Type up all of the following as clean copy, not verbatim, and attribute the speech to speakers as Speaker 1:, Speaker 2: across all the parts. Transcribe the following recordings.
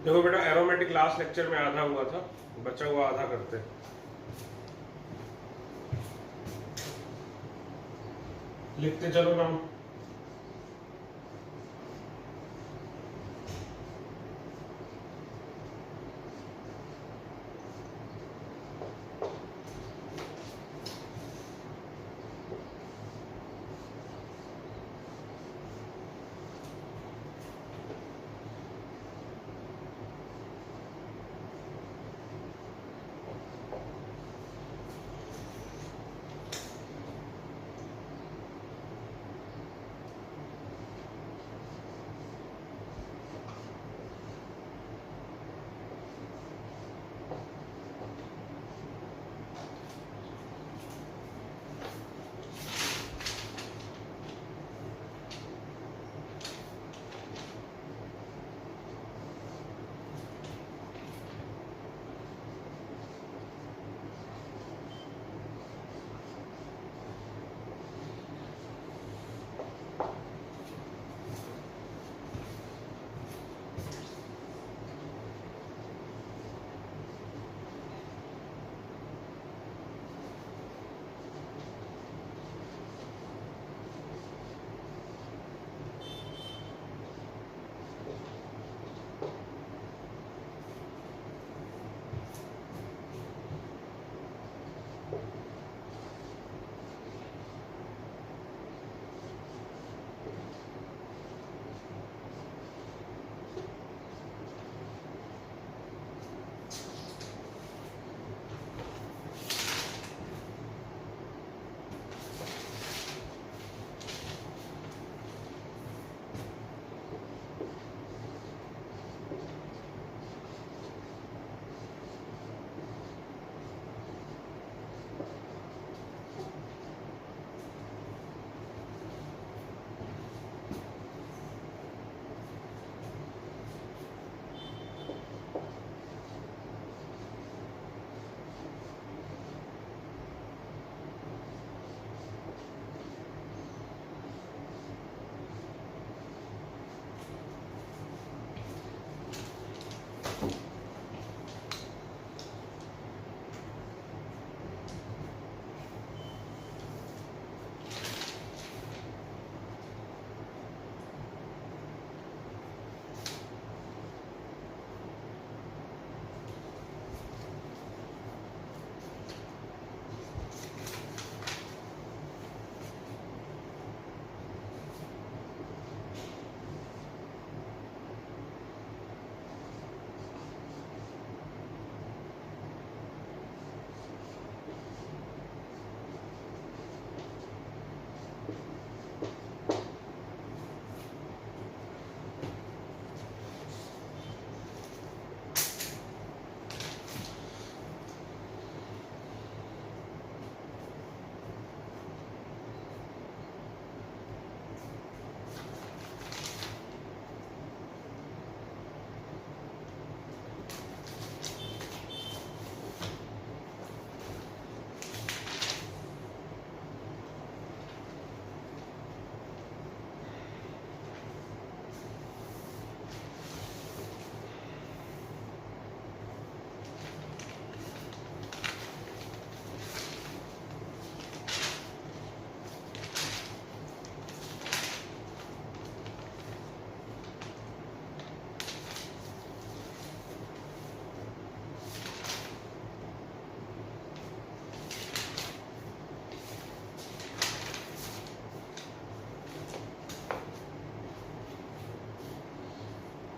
Speaker 1: देखो बेटा, aromatic last lecture में आधा हुआ था, बचा हुआ आधा करते हैं। लिखते चलो नाम।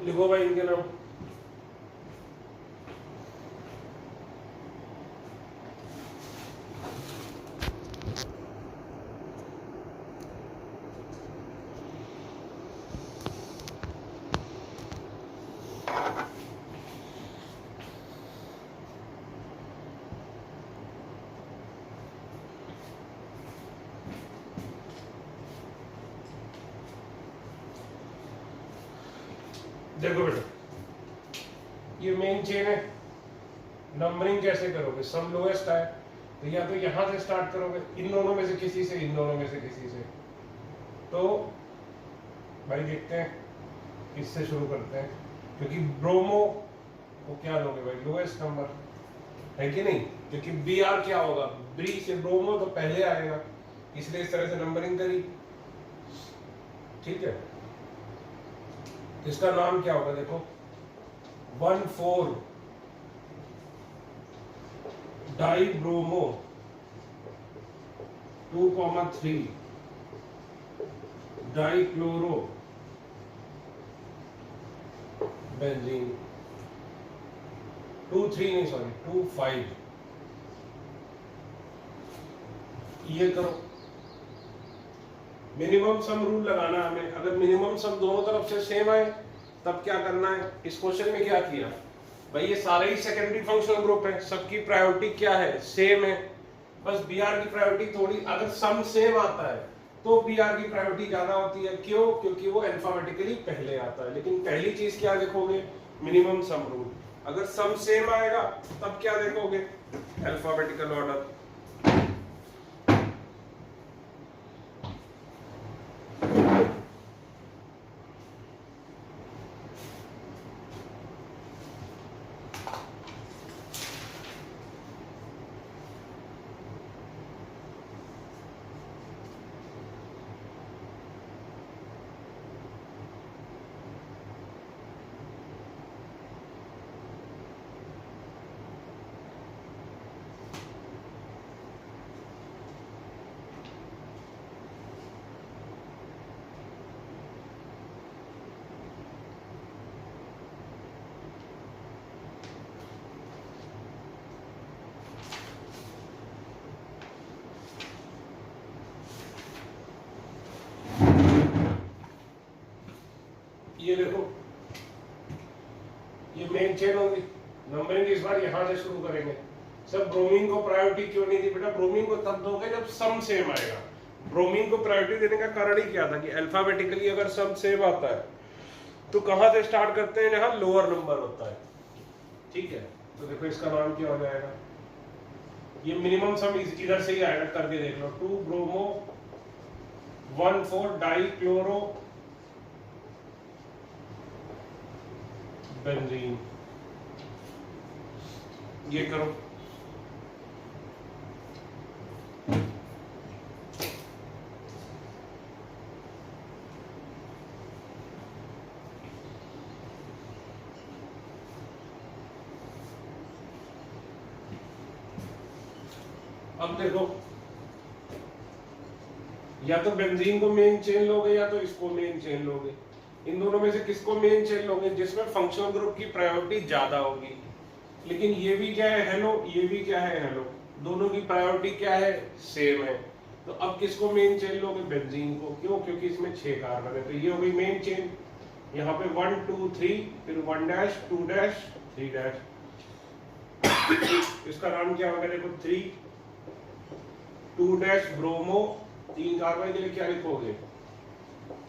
Speaker 1: लिखो भाई इनके नाम। देखो बेटा, ये मेन चेन है। नंबरिंग कैसे करोगे? सम लोएस्ट आए तो या तो यहां से स्टार्ट करोगे, इन दोनों में से किसी से, इन दोनों में से किसी से। तो भाई देखते हैं किससे शुरू करते हैं। क्योंकि ब्रोमो को क्या लोगे भाई, लोएस्ट नंबर है कि नहीं, क्योंकि बी आर क्या होगा, बी से ब्रोमो तो पहले आएगा, इसलिए इस तरह से नंबरिंग करी। ठीक है, इसका नाम क्या होगा देखो, 1,4 die bromo 2,3 die chloro benzene 2,3 नहीं सॉरी 2,5। ये करो, मिनिमम सम रूल लगाना हमें। अगर मिनिमम सम दोनों तरफ से सेम आए तब क्या करना है। इस क्वेश्चन में क्या किया भाई, ये सारे ही सेकेंडरी फंक्शनल ग्रुप है, सबकी प्रायोरिटी क्या है, सेम है। बस बी आर की प्रायोरिटी थोड़ी, अगर सम सेम आता है तो बी आर की प्रायोरिटी ज्यादा होती है। क्यों? क्योंकि वो अल्फाबेटिकली पहले आता है। लेकिन पहली चीज क्या देखोगे, मिनिमम सम रूल। अगर सम सेम आएगा तब क्या देखोगे, अल्फाबेटिकल ऑर्डर। ये देखो, ये मेन चेन होगी। नंबरिंग इस बार यहां से शुरू करेंगे। सब ब्रोमीन को प्रायोरिटी क्यों नहीं दी बेटा, ब्रोमीन को तब दोगे जब सम सेम आएगा। ब्रोमीन को प्रायोरिटी देने का कारण ही क्या था कि अल्फाबेटिकली अगर सम सेम आता है तो कहां से स्टार्ट करते हैं, जहां लोअर नंबर होता है। ठीक है, तो देखो इसका नाम क्या हो जाएगा, ये मिनिमम सम इधर से ही आएगा, करके देख लो। 2 ब्रोमो 1,4 डाई क्लोरो बेंजीन। ये करो, अब देखो या तो बेंजीन को मेन चेन लोगे या तो इसको मेन चेन लोगे। इन दोनों में से किसको मेन चेन लोगे, जिसमें फंक्शनल ग्रुप की प्रायोरिटी ज्यादा होगी। लेकिन ये भी क्या है हेलो, ये भी क्या है हेलो, दोनों की प्रायोरिटी क्या है, सेम है। तो अब किसको मेन चेन लोगे, बेंजीन को। क्यों? क्योंकि इसमें 6 कार्बन है। तो ये हो गई मेन चेन। यहाँ पे 1 2 3 फिर 1 डैश 2 डैश 3 डैश। इसका नाम क्या होगा देखो, 3 2 डैश ब्रोमो, 3 कार्बन के लिए क्या लिखोगे,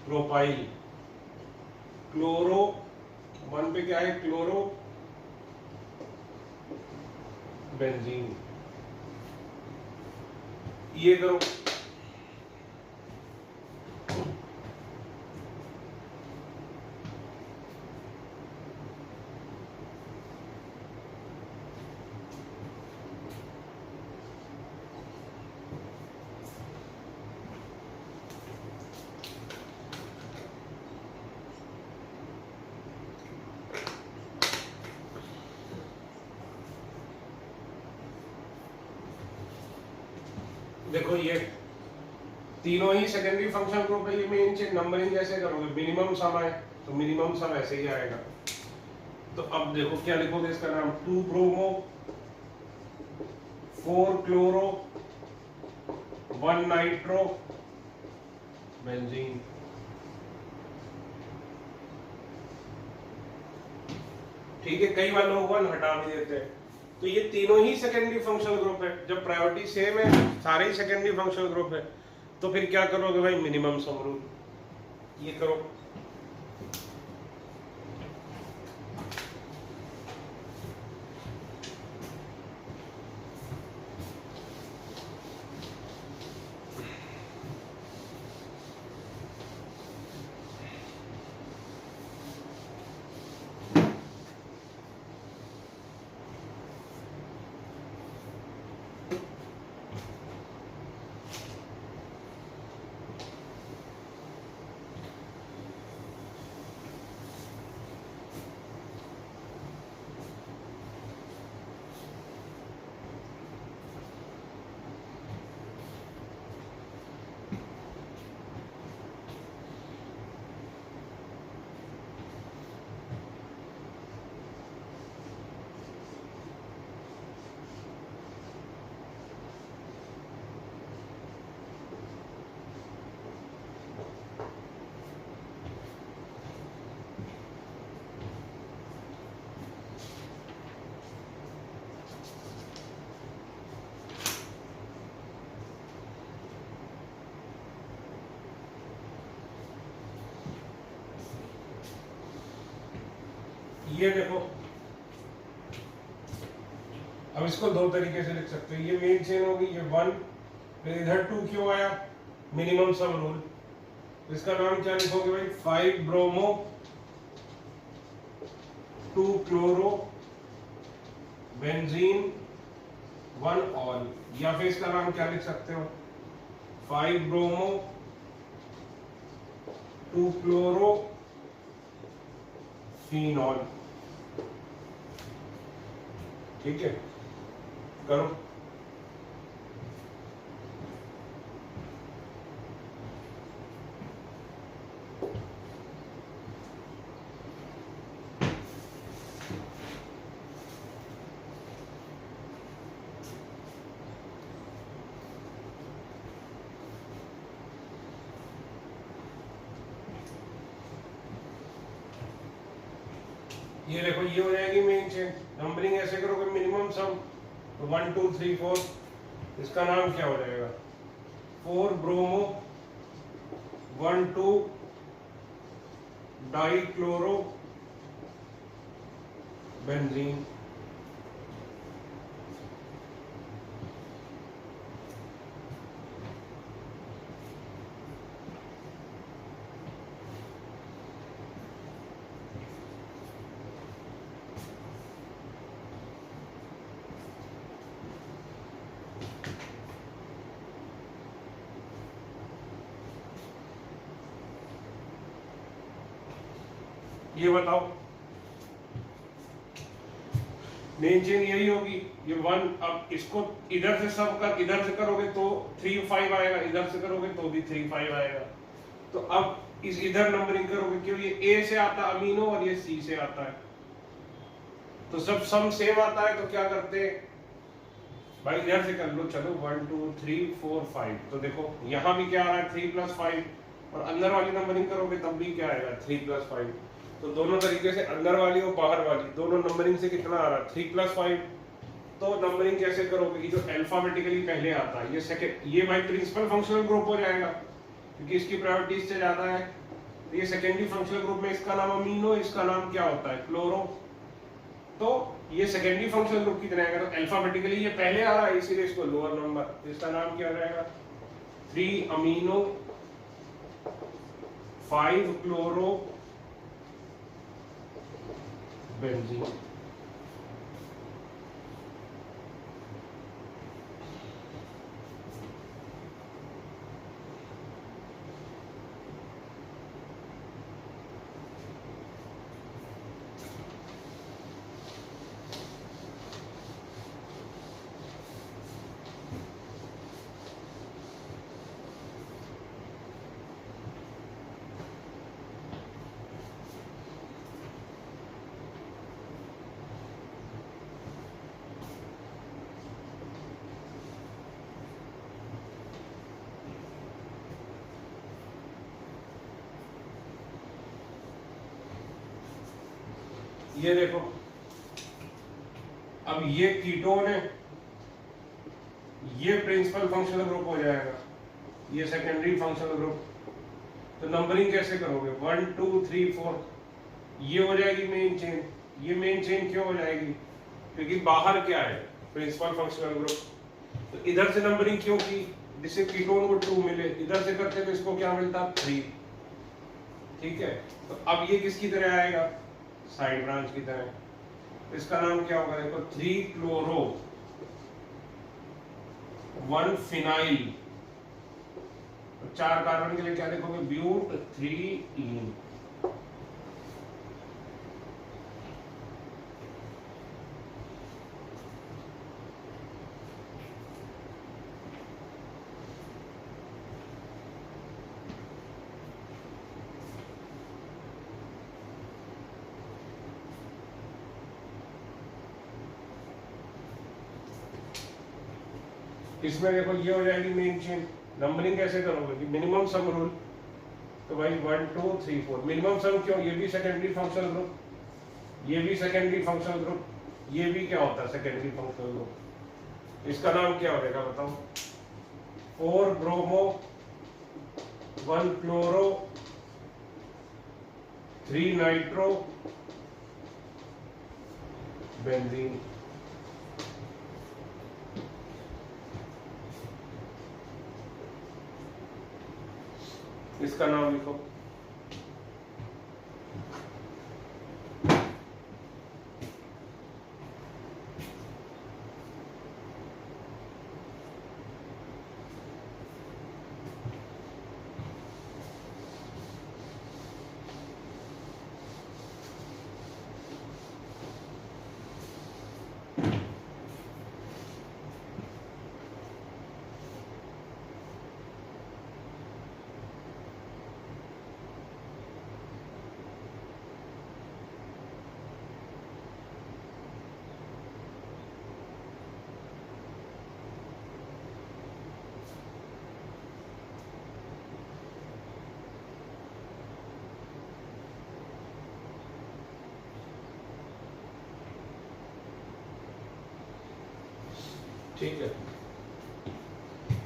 Speaker 1: प्रोपाइल। क्लोरो 1 पे क्या है, क्लोरो बेंजीन। ये करो, देखो ये तीनों ही सेकेंडरी फंक्शन ग्रुप है। ये मेन चेन नंबरिंग कैसे करोगे, मिनिमम सम है तो मिनिमम सम ऐसे ही आएगा। तो अब देखो क्या लिखोगे, इसका नाम 2 ब्रोमो 4 क्लोरो 1 नाइट्रो बेंजीन। ठीक है, कई बार लोग 1 हटा भी देते हैं। तो ये तीनों ही सेकेंडरी फंक्शनल ग्रुप है। जब प्रायोरिटी सेम है, सारे ही सेकेंडरी फंक्शनल ग्रुप है, तो फिर क्या करोगे भाई, मिनिमम सम रूल। ये करो, ये देखो, अब इसको दो तरीके से लिख सकते हो, ये मेन चेन होगी, ये 1, फिर इधर 2 क्यों आया, मिनिमम सम रूल। इसका नाम क्या लिखोगे भाई, 5 ब्रोमो 2 क्लोरो बेंजीन 1 ऑल, या फिर इसका नाम क्या लिख सकते हो, 5 ब्रोमो 2 क्लोरो फिनॉल। ठीक है, करो। ये देखो, ये हो जाएगी मेन चेन। नंबरिंग ऐसे करोगे, मिनिमम सम, तो 1 2 3 4, इसका नाम क्या हो जाएगा, 4 ब्रोमो 1 2 डाई क्लोरो बेंजीन। ये बताओ, मेन चेन यही होगी, ये 1, अब इसको इधर से सब कर, इधर से करोगे तो 3 5 आएगा, इधर से करोगे तो भी 3 5 आएगा। तो अब इस इधर नंबरिंग करोगे, क्यों, ये ए से आता है अमीनो और ये सी से आता है, तो सब सम सेम आता है, तो क्या करते हैं भाई, इधर से कर लो, चलो 1 2 3 4 5, तो देखो यहाँ भी क्या आ रहा है, 3 + 5, और अंदर वाली नंबरिंग करोगे तब भी क्या आएगा, 3 + 5। तो दोनों तरीके से, अंदर वाली और बाहर वाली, दोनों नंबरिंग से कितना आ रहा है, 3 + 5। तो नंबरिंग कैसे करोगे, ये जो अल्फाबेटिकली पहले आता है, ये सेकंड, ये भाई प्रिंसिपल फंक्शनल ग्रुप हो जाएगा, क्योंकि इसकी प्रायोरिटी इससे ज्यादा है। तो ये सेकेंडरी फंक्शनल ग्रुप में इसका नाम अमीनो, इसका नाम क्या होता है, क्लोरो। तो ये सेकेंडरी फंक्शनल ग्रुप की तरह आएगा, तो अल्फाबेटिकली ये पहले आ रहा है, इसीलिए इसको लोअर नंबर, इसका नाम क्या हो जाएगा, 3 अमीनो 5 क्लोरो बेंजीन। ये देखो, अब ये कीटोन है, ये प्रिंसिपल फंक्शनल ग्रुप हो जाएगा, ये सेकेंडरी फंक्शनल ग्रुप। तो नंबरिंग कैसे करोगे, 1 2 3 4, ये हो जाएगी मेन चेन। ये मेन चेन क्यों हो जाएगी, क्योंकि बाहर क्या है, प्रिंसिपल फंक्शनल ग्रुप। तो इधर से नंबरिंग क्यों की, जिससे कीटोन को 2 मिले, इधर से करते तो इसको क्या मिलता, 3। ठीक है, तो अब ये किसकी तरह आएगा, साइड ब्रांच की तरह। इसका नाम क्या होगा, देखो 3 क्लोरो 1 फिनाइल, 4 कार्बन के लिए क्या लिखोगे, ब्यूट 3 इन। इसमें देखो ये हो जाएगी मेन चेन। नंबरिंग कैसे करोगे, मिनिमम सम रूल। तो भाई 1 2 3 4 मिनिमम सम क्यों, ये भी सेकेंडरी फंक्शनल ग्रुप, ये भी सेकेंडरी फंक्शनल ग्रुप, ये भी क्या होता है, सेकेंडरी फंक्शनल ग्रुप। इसका नाम क्या हो जाएगा बताओ, 4 ब्रोमो 1 क्लोरो 3 नाइट्रो बेंजीन, इसका नाम लिखो। ठीक है,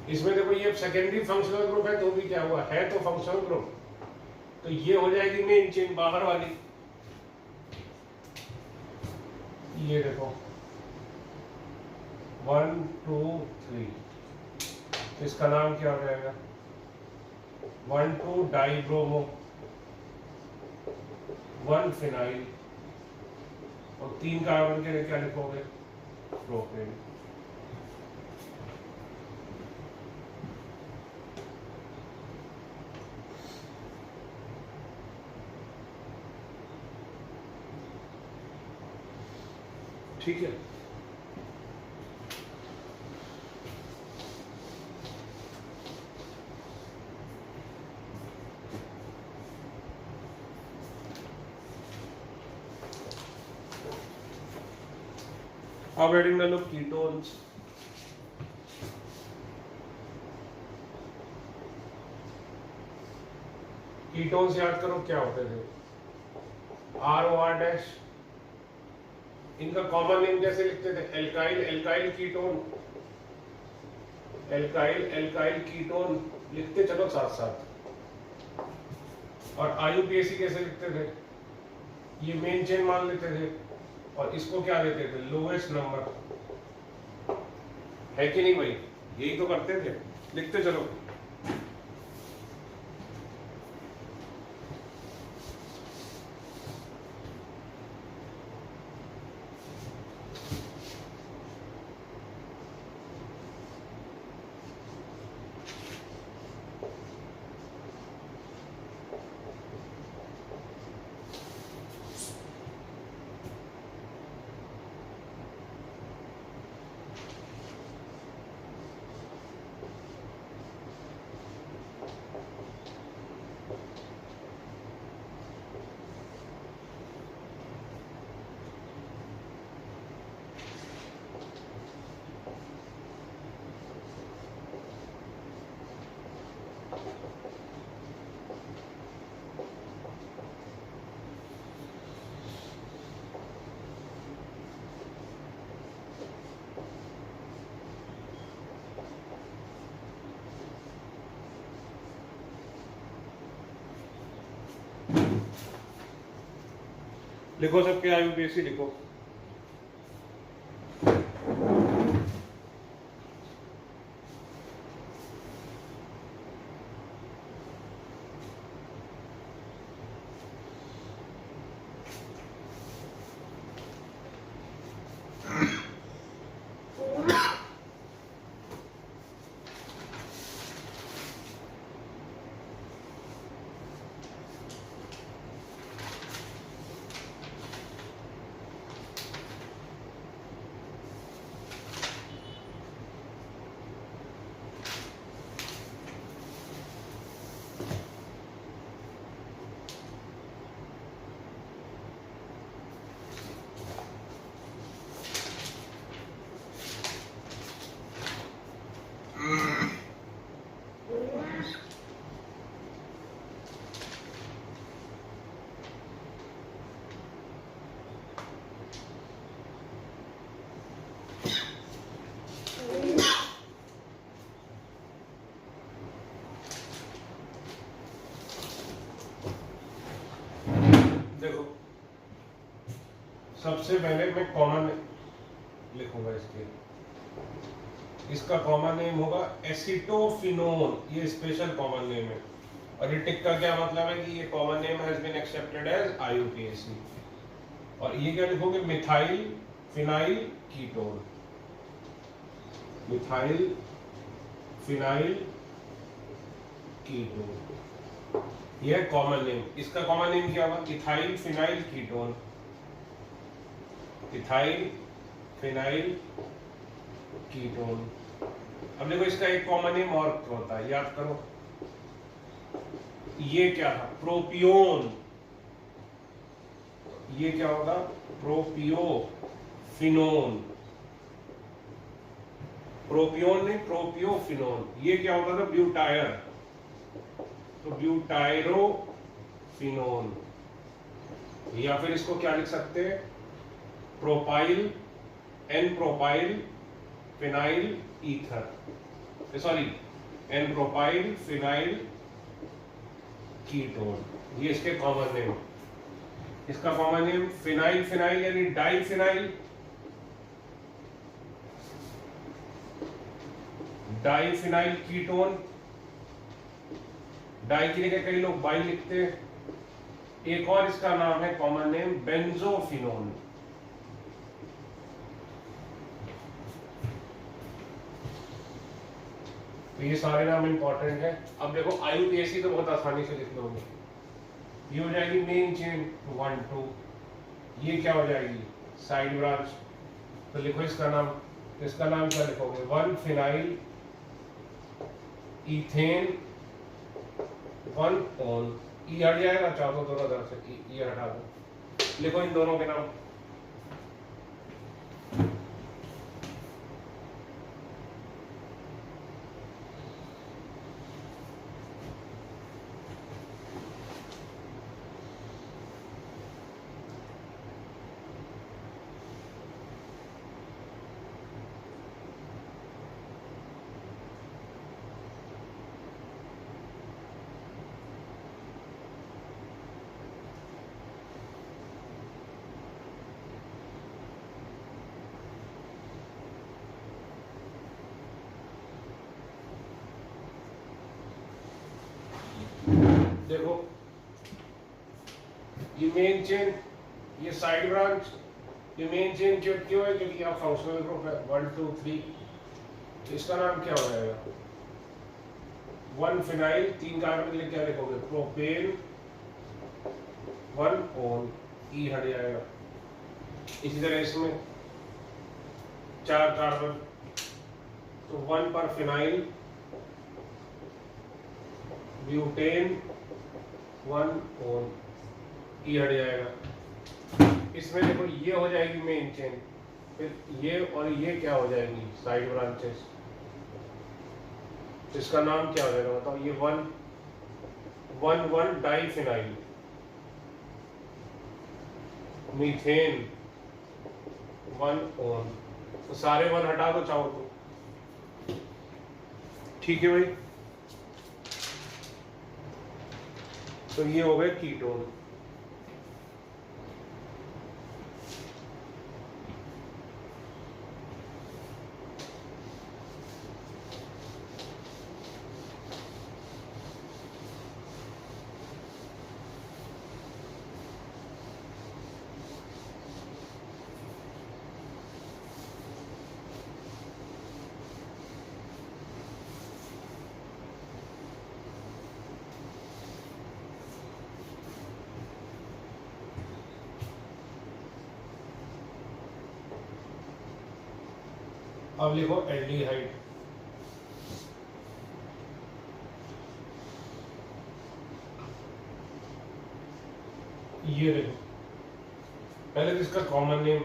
Speaker 1: इसमें देखो ये सेकेंडरी फंक्शनल ग्रुप है तो भी क्या हुआ है, तो फंक्शनल ग्रुप, तो ये हो जाएगी मेन चेन बाहर वाली। ये देखो 1 2 3, तो इसका नाम क्या हो जाएगा 1 2 डाइब्रोमो, 1 फिनाइल, और 3 कार्बन के लिए क्या लिखोगे प्रोपेन। ठीक है, अब हेडिंग डालो कीटोन्स। कीटोन्स याद करो क्या होते थे, ROR डैश, इनका कॉमन नेम कैसे लिखते थे, alkyl alkyl ketone, alkyl alkyl ketone लिखते चलो साथ साथ। और IUPAC कैसे लिखते थे, ये मेन चेन मान लेते थे और इसको क्या देते थे लोएस्ट नंबर, है कि नहीं भाई, यही तो करते थे, लिखते चलो। लिखो सबके IUPAC लिखो। सबसे पहले मैं कॉमन लिखूंगा इसका कॉमन नेम होगा एसिटोफिनोन, ये स्पेशल कॉमन नेम है। और ये टिक का क्या मतलब है कि ये common name has been accepted as IUPAC. और ये क्या लिखोगे, methyl phenyl ketone, methyl phenyl ketone, ये है कॉमन नेम। इसका कॉमन नेम क्या होगा, ethyl phenyl ketone, ethyl phenyl ketone. अब देखो इसका एक कॉमन नेम और होता है, याद करो, ये क्या था, प्रोपियोन, ये क्या होगा, प्रोपियोफिनोन, प्रोपियोन नहीं प्रोपियोफिनोन। ये क्या होता था, ब्यूटायर, तो ब्यूटायरोफिनोन। या फिर इसको क्या लिख सकते हैं, propyl, n propyl phenyl ether, sorry n propyl phenyl ketone, ये इसके कॉमन नेम। इसका कॉमन नेम फिनाइल फिनाइल यानी di phenyl, di phenyl ketone, di की जगह कई लोग बाई लिखते हैं। एक और इसका नाम है कॉमन नेम बेंजोफिनोन। तो ये सारे नाम इंपॉर्टेंट है। अब देखो आईयूपीएसी तो बहुत आसानी से लिख लोगे, ये हो जाएगी मेन चेन 1 2, ये क्या हो जाएगी, साइड ब्रांच। तो लिखो इसका नाम, तो इसका नाम क्या लिखोगे, 1 फिनाइल इथेन 1 ऑन, ई हट जाएगा, चाहो दोनों तरफ से ई हटा दो, लिखो इन दोनों के नाम। देखो ये मेन चेन, ये साइड ब्रांच, ये मेन चेन क्यों है, क्योंकि यहाँ फंक्शनल ग्रुप है 1 2 3। इसका नाम क्या हो जाएगा, 1 फिनाइल, 3 कार्बन के लिए क्या लिखोगे, प्रोपेन 1 ऑन, ई हट जाएगा। इसी तरह इसमें 4 कार्बन, तो 1 पर फिनाइल, ब्यूटेन 1 ऑन, ई हट जाएगा। इसमें देखो ये हो जाएगी मेन चेन, फिर ये और ये क्या हो जाएंगी, साइड ब्रांचेस। इसका नाम क्या हो जाएगा बताओ, ये 1 1 डाई फिनाइल, मीथेन 1 ऑन, तो सारे 1 हटा दो चाहो तो, ठीक है भाई। तो ये हो गए कीटोन। अब लिखो एल्डिहाइड, ये देखो पहले तो इसका कॉमन नेम,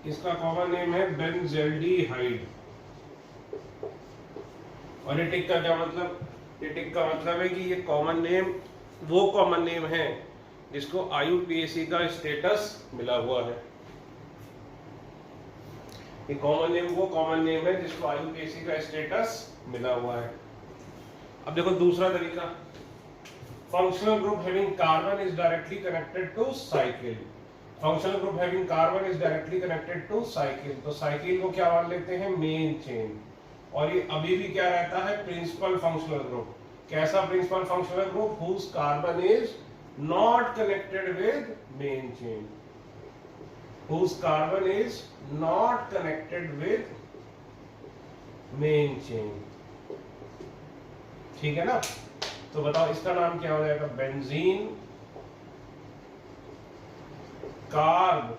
Speaker 1: इसका कॉमन नेम है बेंजेल्डिहाइड। और ये टिक का क्या मतलब, ये टिक का मतलब है कि ये कॉमन नेम वो कॉमन नेम है जिसको आईयूपीएसी का स्टेटस मिला हुआ है। ये कॉमन नेम वो कॉमन नेम है जिसको आईयूपीएसी का स्टेटस मिला हुआ है। अब देखो दूसरा तरीका, functional group having carbon is directly connected to cycle. Functional group having carbon is directly connected to cycle, तो साइकिल को क्या मान लेते हैं, मेन चेन। और ये अभी भी क्या रहता है, प्रिंसिपल फंक्शनल ग्रुप। कैसा principal functional group, whose carbon is not connected with main chain, whose carbon is not connected with main chain. ठीक है ना, तो बताओ इसका नाम क्या हो जाएगा, benzene carb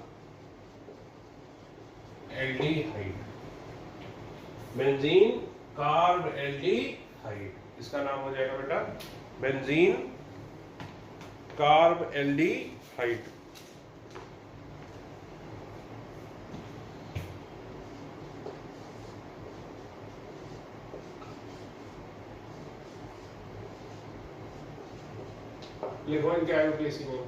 Speaker 1: aldehyde, benzene carb aldehyde, इसका नाम हो जाएगा बेटा बेंजीन कार्ब एल्डिहाइड। लिखो इनके आईयूपीएसी में।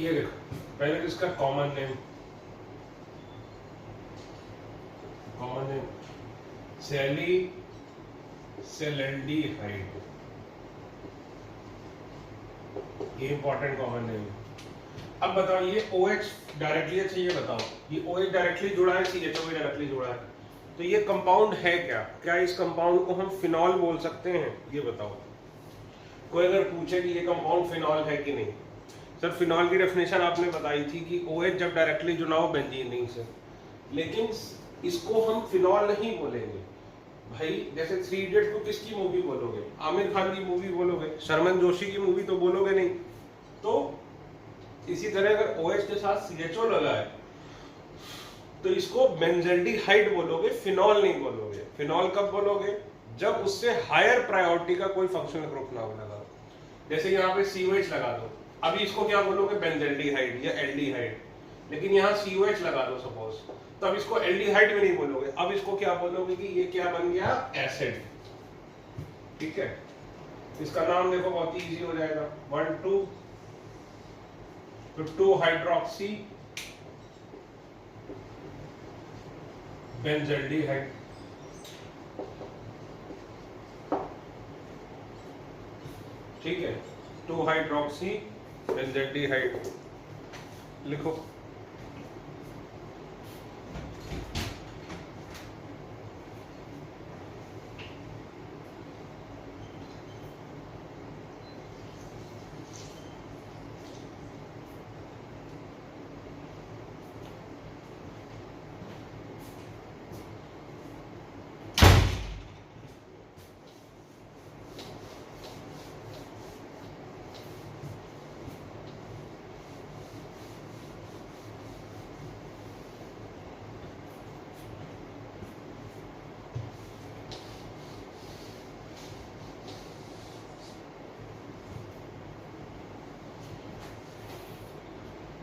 Speaker 1: ये देखो पहले तो इसका कॉमन नेम सैली सेलेंडीहाइड, ये इंपॉर्टेंट कॉमन नेम। अब बताओ ये OH डायरेक्टली अच्छा ये बताओ ये OH डायरेक्टली जुड़ा है CHO भी डायरेक्टली जुड़ा है, तो ये कंपाउंड है क्या? क्या इस कंपाउंड को हम फिनॉल बोल सकते हैं? ये बताओ। कोई अगर पूछे कि ये कंपाउंड फिनॉल है कि नहीं, सर फिनॉल की डेफिनेशन आपने बताई थी कि OH जब डायरेक्टली जुड़ा हो बेंजीन रिंग से, लेकिन इसको हम फिनॉल नहीं बोलेंगे भाई। जैसे 3 इडियट को किसकी मूवी बोलोगे? आमिर खान की मूवी बोलोगे, शर्मन जोशी की मूवी तो बोलोगे नहीं। तो इसी तरह अगर OH के साथ CHO लगा है तो इसको बेंजल्डिहाइड बोलोगे, फिनॉल नहीं बोलोगे। फिनॉल कब बोलोगे? जब उससे हायर प्रायोरिटी का कोई फंक्शनल ग्रुप ना हो लगा। जैसे यहाँ पे COH लगा दो, अभी इसको क्या बोलोगे? बेंजल्डिहाइड या एल्डिहाइड। लेकिन यहाँ COH लगा दो सपोज, तो अब इसको एल्डिहाइड में नहीं बोलोगे, अब इसको क्या बोलोगे कि ये क्या बन गया? एसिड। ठीक है, इसका नाम देखो बहुत ही इजी हो जाएगा, 1 2 हाइड्रोक्सी बेंजल्डिहाइड। ठीक है, 2 हाइड्रोक्सी बेंजल्डिहाइड लिखो।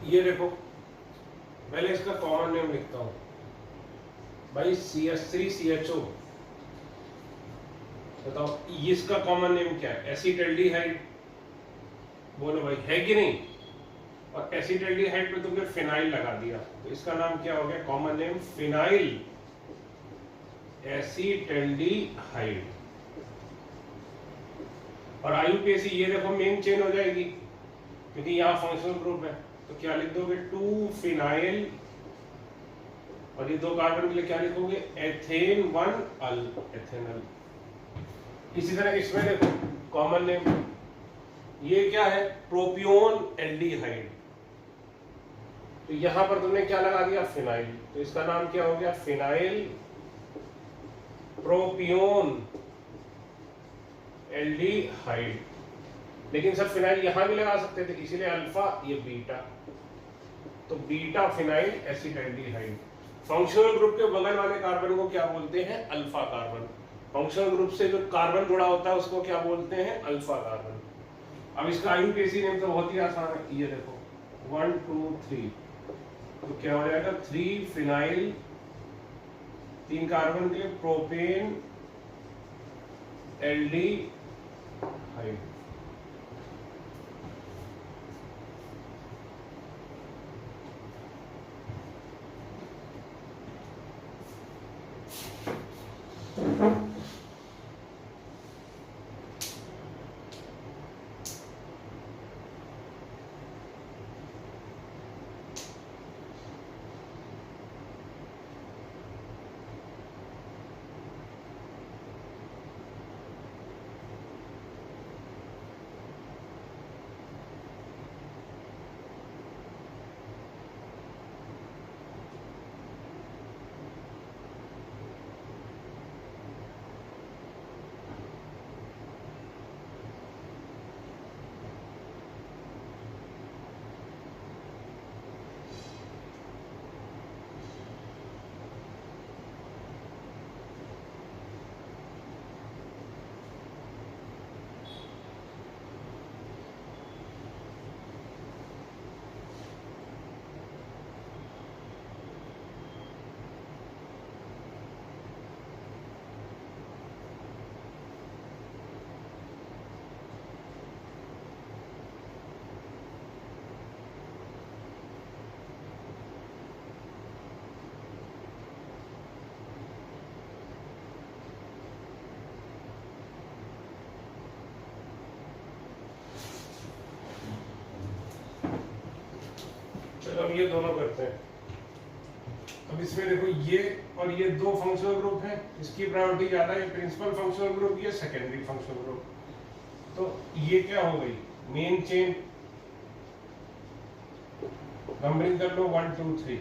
Speaker 1: ये देखो पहले इसका कॉमन नेम लिखता हूं भाई, CH3CHO। बताओ इसका कॉमन नेम क्या है? एसिटल्डिहाइड। बोलो भाई है कि नहीं? और एसिटल्डिहाइड पे तुमने फिनाइल लगा दिया, तो इसका नाम क्या हो गया? Common name phenyl acetaldehyde. और IUPAC ये देखो मेन चेन हो जाएगी क्योंकि यहाँ फंक्शनल ग्रुप है, तो क्या लिख दोगे? 2 फिनाइल, और ये 2 कार्बन के लिए क्या लिखोगे? एथेन 1 अल एथेनल। इसी तरह इसमें देखो कॉमन नेम ये क्या है? प्रोपियोन एल्डिहाइड। तो यहां पर तुमने क्या लगा दिया? फिनाइल, तो इसका नाम क्या हो गया? Phenyl propionaldehyde. लेकिन सर फिनाइल यहां भी लगा सकते थे, इसीलिए अल्फा, ये बीटा, तो beta phenyl acetaldehyde. Functional group के बगल वाले कार्बन को क्या बोलते हैं? Alpha carbon. फंक्शनल ग्रुप से जो कार्बन जुड़ा होता है उसको क्या बोलते हैं? Alpha carbon. अब इसका IUPAC नेम तो बहुत ही आसान है, ये देखो 1 2 3, तो क्या हो जाएगा? 3 फिनाइल, 3 कार्बन के प्रोपेन एल्डिहाइड। अब ये दोनों करते हैं। अब इसमें देखो ये और ये दो फंक्शनल ग्रुप हैं, इसकी प्रायोरिटी ज्यादा है, प्रिंसिपल फंक्शनल ग्रुप, ये सेकेंडरी फंक्शनल ग्रुप। तो ये क्या हो गई, मेन चेन नंबरिंग कर लो 1 2 3।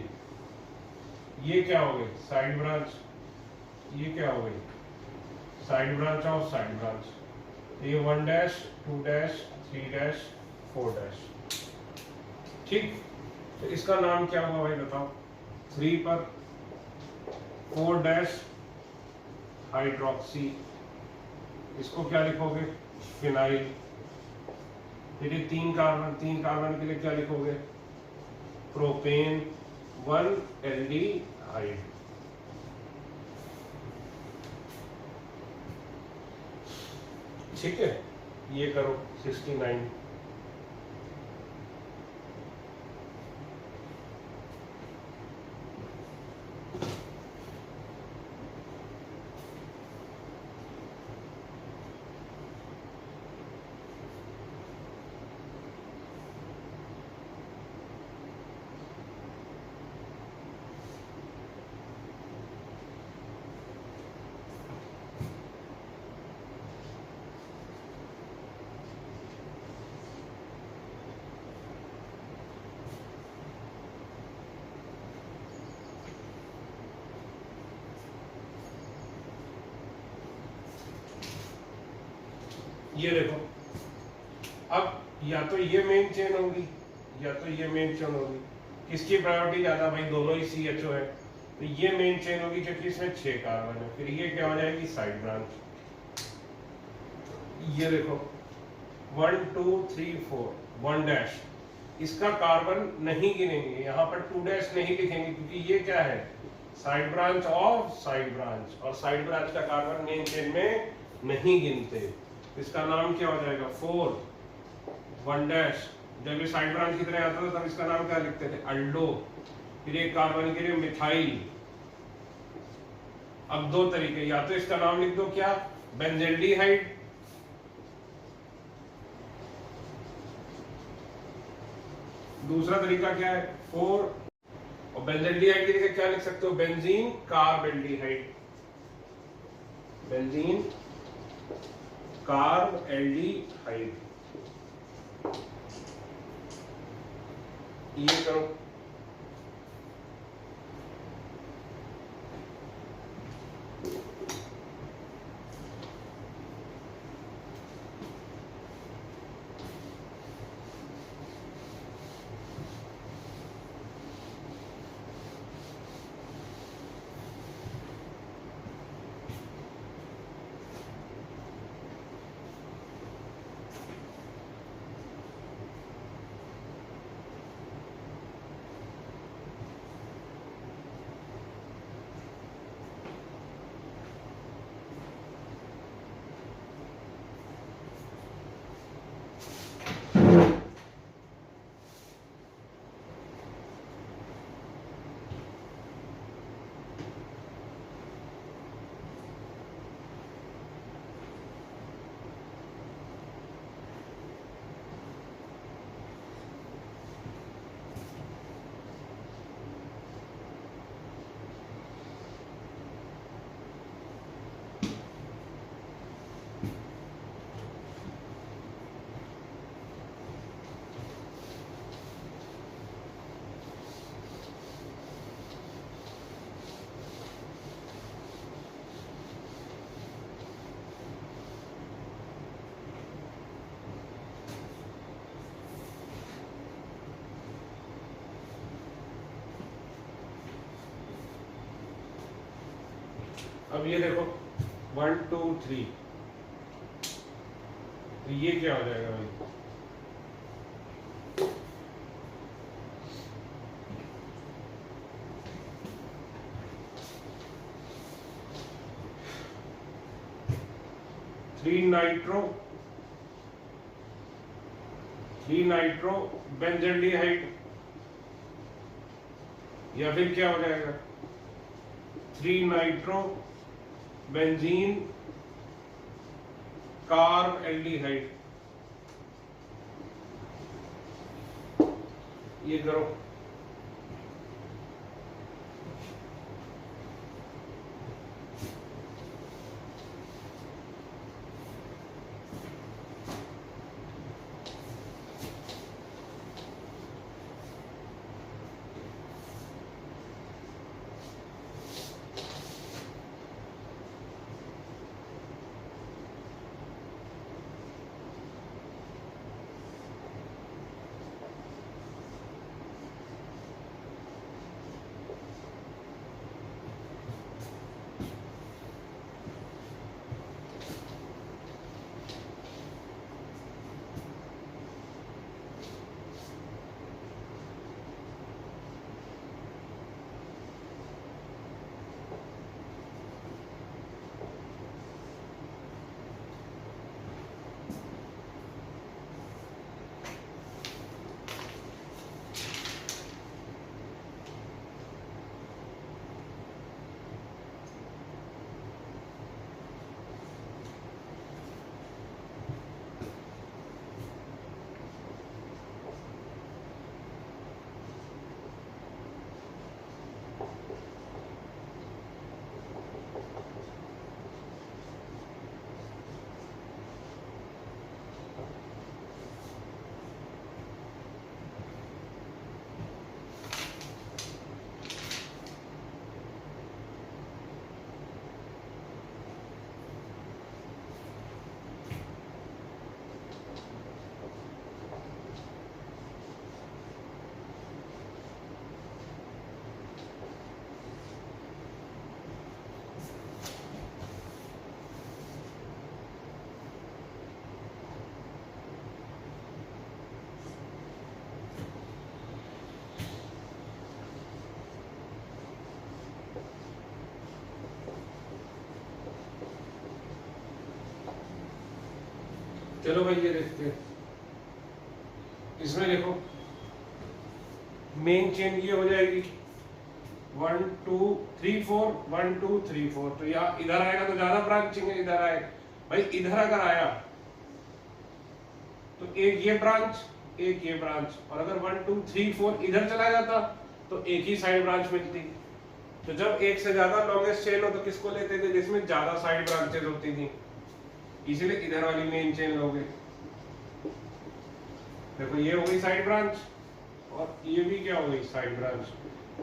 Speaker 1: ये क्या हो गई, साइड ब्रांच। ये क्या हो गई, side branch of side branch. ये 1 डैश 2 डैश 3 डैश 4 डैश। ठीक, तो इसका नाम क्या होगा भाई बताओ। 3 पर 4 डैश हाइड्रोक्सी, इसको क्या लिखोगे, फिनाइल। फिर ये 3 कार्बन के लिए क्या लिखोगे, प्रोपेन 1 एल्डिहाइड। ठीक है, ये करो 69। ये देखो, अब या तो ये मेन चेन होगी या तो ये मेन चेन होगी। किसकी प्रायोरिटी ज्यादा भाई, दोनों ही CHO है, तो ये मेन चेन होगी क्योंकि इसमें 6 कार्बन है। फिर ये क्या हो जाएगी, साइड ब्रांच। ये देखो 1 2 3 4 1 डैश, इसका कार्बन नहीं गिनेंगे, यहाँ पर 2 डैश नहीं लिखेंगे क्योंकि ये क्या है, side branch of side branch, और साइड ब्रांच का कार्बन मेन चेन में नहीं गिनते। इसका नाम क्या हो जाएगा, 4 1 डैश। जब ये साइड ब्रांच की तरह आता था तब इसका नाम क्या लिखते थे, अल्डो। फिर एक कार्बन के लिए मिथाइल। अब 2 तरीके, या तो इसका नाम लिख दो क्या, बेंजेल्डिहाइड, दूसरा तरीका क्या है 4, और बेंजेल्डिहाइड की जगह क्या लिख सकते हो, बेंजीन कार्बेल्डिहाइड। Benzene carbaldehyde. ये करो, अब ये देखो 1 2 3, तो ये क्या हो जाएगा भाई, थ्री नाइट्रो बेंजेल्डिहाइड, या फिर क्या हो जाएगा 3 नाइट्रो बेंजीन कार्बेल्डिहाइड। ये करो चलो भाई ये देखते हैं, इसमें देखो मेन चेन ये हो जाएगी 1 2 3 4 1 2 3 4। तो यहाँ इधर आएगा तो ज्यादा ब्रांचिंग है, इधर आएगा भाई, इधर अगर आया तो एक ये ब्रांच एक ये ब्रांच, और अगर 1 2 3 4 इधर चला जाता तो एक ही साइड ब्रांच मिलती। तो जब एक से ज्यादा लॉन्गेस्ट चेन हो तो किसको लेते थे, जिसमें ज्यादा साइड ब्रांचेस होती थी, इसीलिए इधर वाली मेन चेन लोगे। देखो ये हो गई साइड ब्रांच, और ये भी क्या हो गई side branch,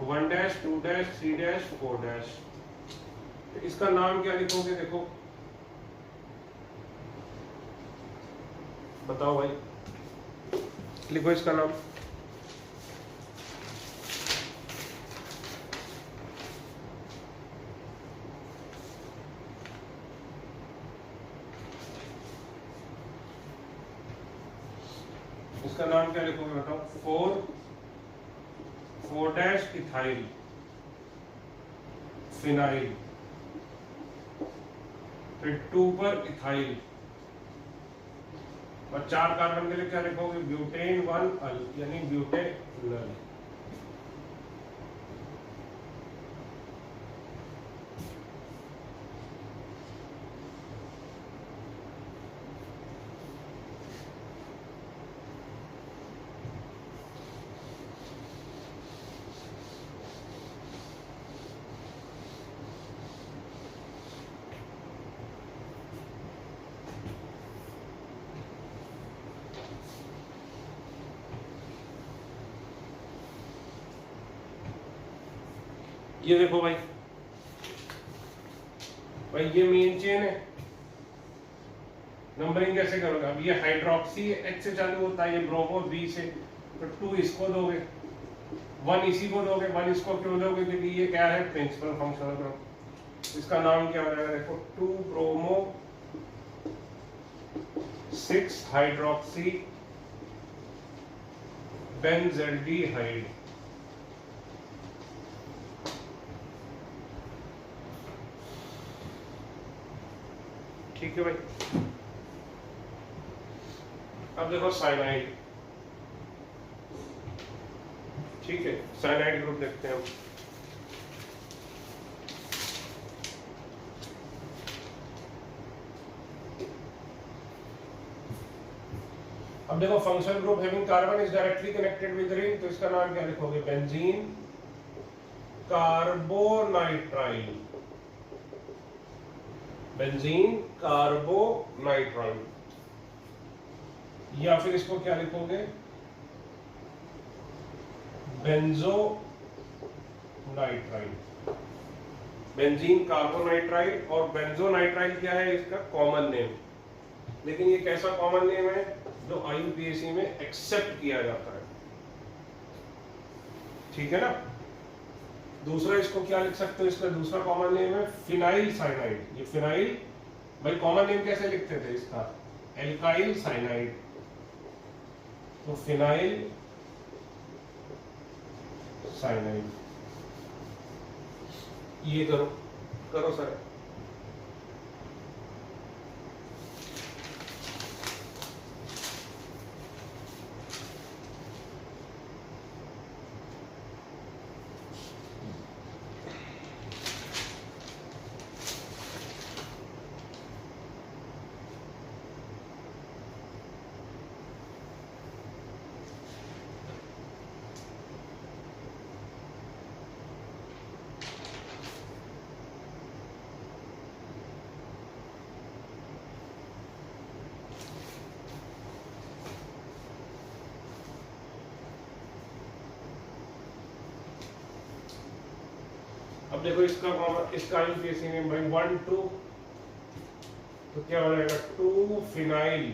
Speaker 1: 1 dash 2 dash 3 dash 4 dash. तो इसका नाम क्या लिखोगे, देखो बताओ भाई, लिखो इसका नाम। इसका नाम क्या लिखोगे बताओ, 4 डैश इथाइल फिनाइल, फिर 2 पर इथाइल, और 4 कार्बन के लिए क्या लिखोगे, ब्यूटेन 1 अल, यानी ब्यूटेनल। ये देखो भाई, ये मेन चेन है। नंबरिंग कैसे करोगे, अब ये हाइड्रोक्सी H से चालू होता है, ये ब्रोमो B से, तो 2 इसको दोगे, 1 इसी को दोगे, 1 इसको क्यों दोगे, क्योंकि ये क्या है, प्रिंसिपल फंक्शनल ग्रुप। इसका नाम क्या हो जाएगा, देखो 2 ब्रोमो 6 हाइड्रोक्सी बेंजल्डिहाइड। ठीक है भाई। अब देखो साइनाइड, ठीक है, साइनाइड ग्रुप देखते हैं हम। अब देखो functional group having carbon is directly connected with ring, तो इसका नाम क्या लिखोगे, बेंजीन कार्बोनाइट्राइल, बेंजीन कार्बोनाइट्राइल। या फिर इसको क्या लिखोगे, बेंजोनाइट्राइल। बेंजीन कार्बोनाइट्राइल, और बेंजोनाइट्राइल क्या है इसका कॉमन नेम, लेकिन ये कैसा कॉमन नेम है जो IUPAC में एक्सेप्ट किया जाता है, ठीक है ना। दूसरा इसको क्या लिख सकते हो, इसका दूसरा कॉमन नेम है फिनाइल साइनाइड। ये फिनाइल भाई कॉमन नेम कैसे लिखते थे इसका, एल्काइल साइनाइड, तो फिनाइल साइनाइड। ये करो करो सर। अब देखो इसका IUPAC में भाई 1 2, तो क्या हो जाएगा, 2 फिनाइल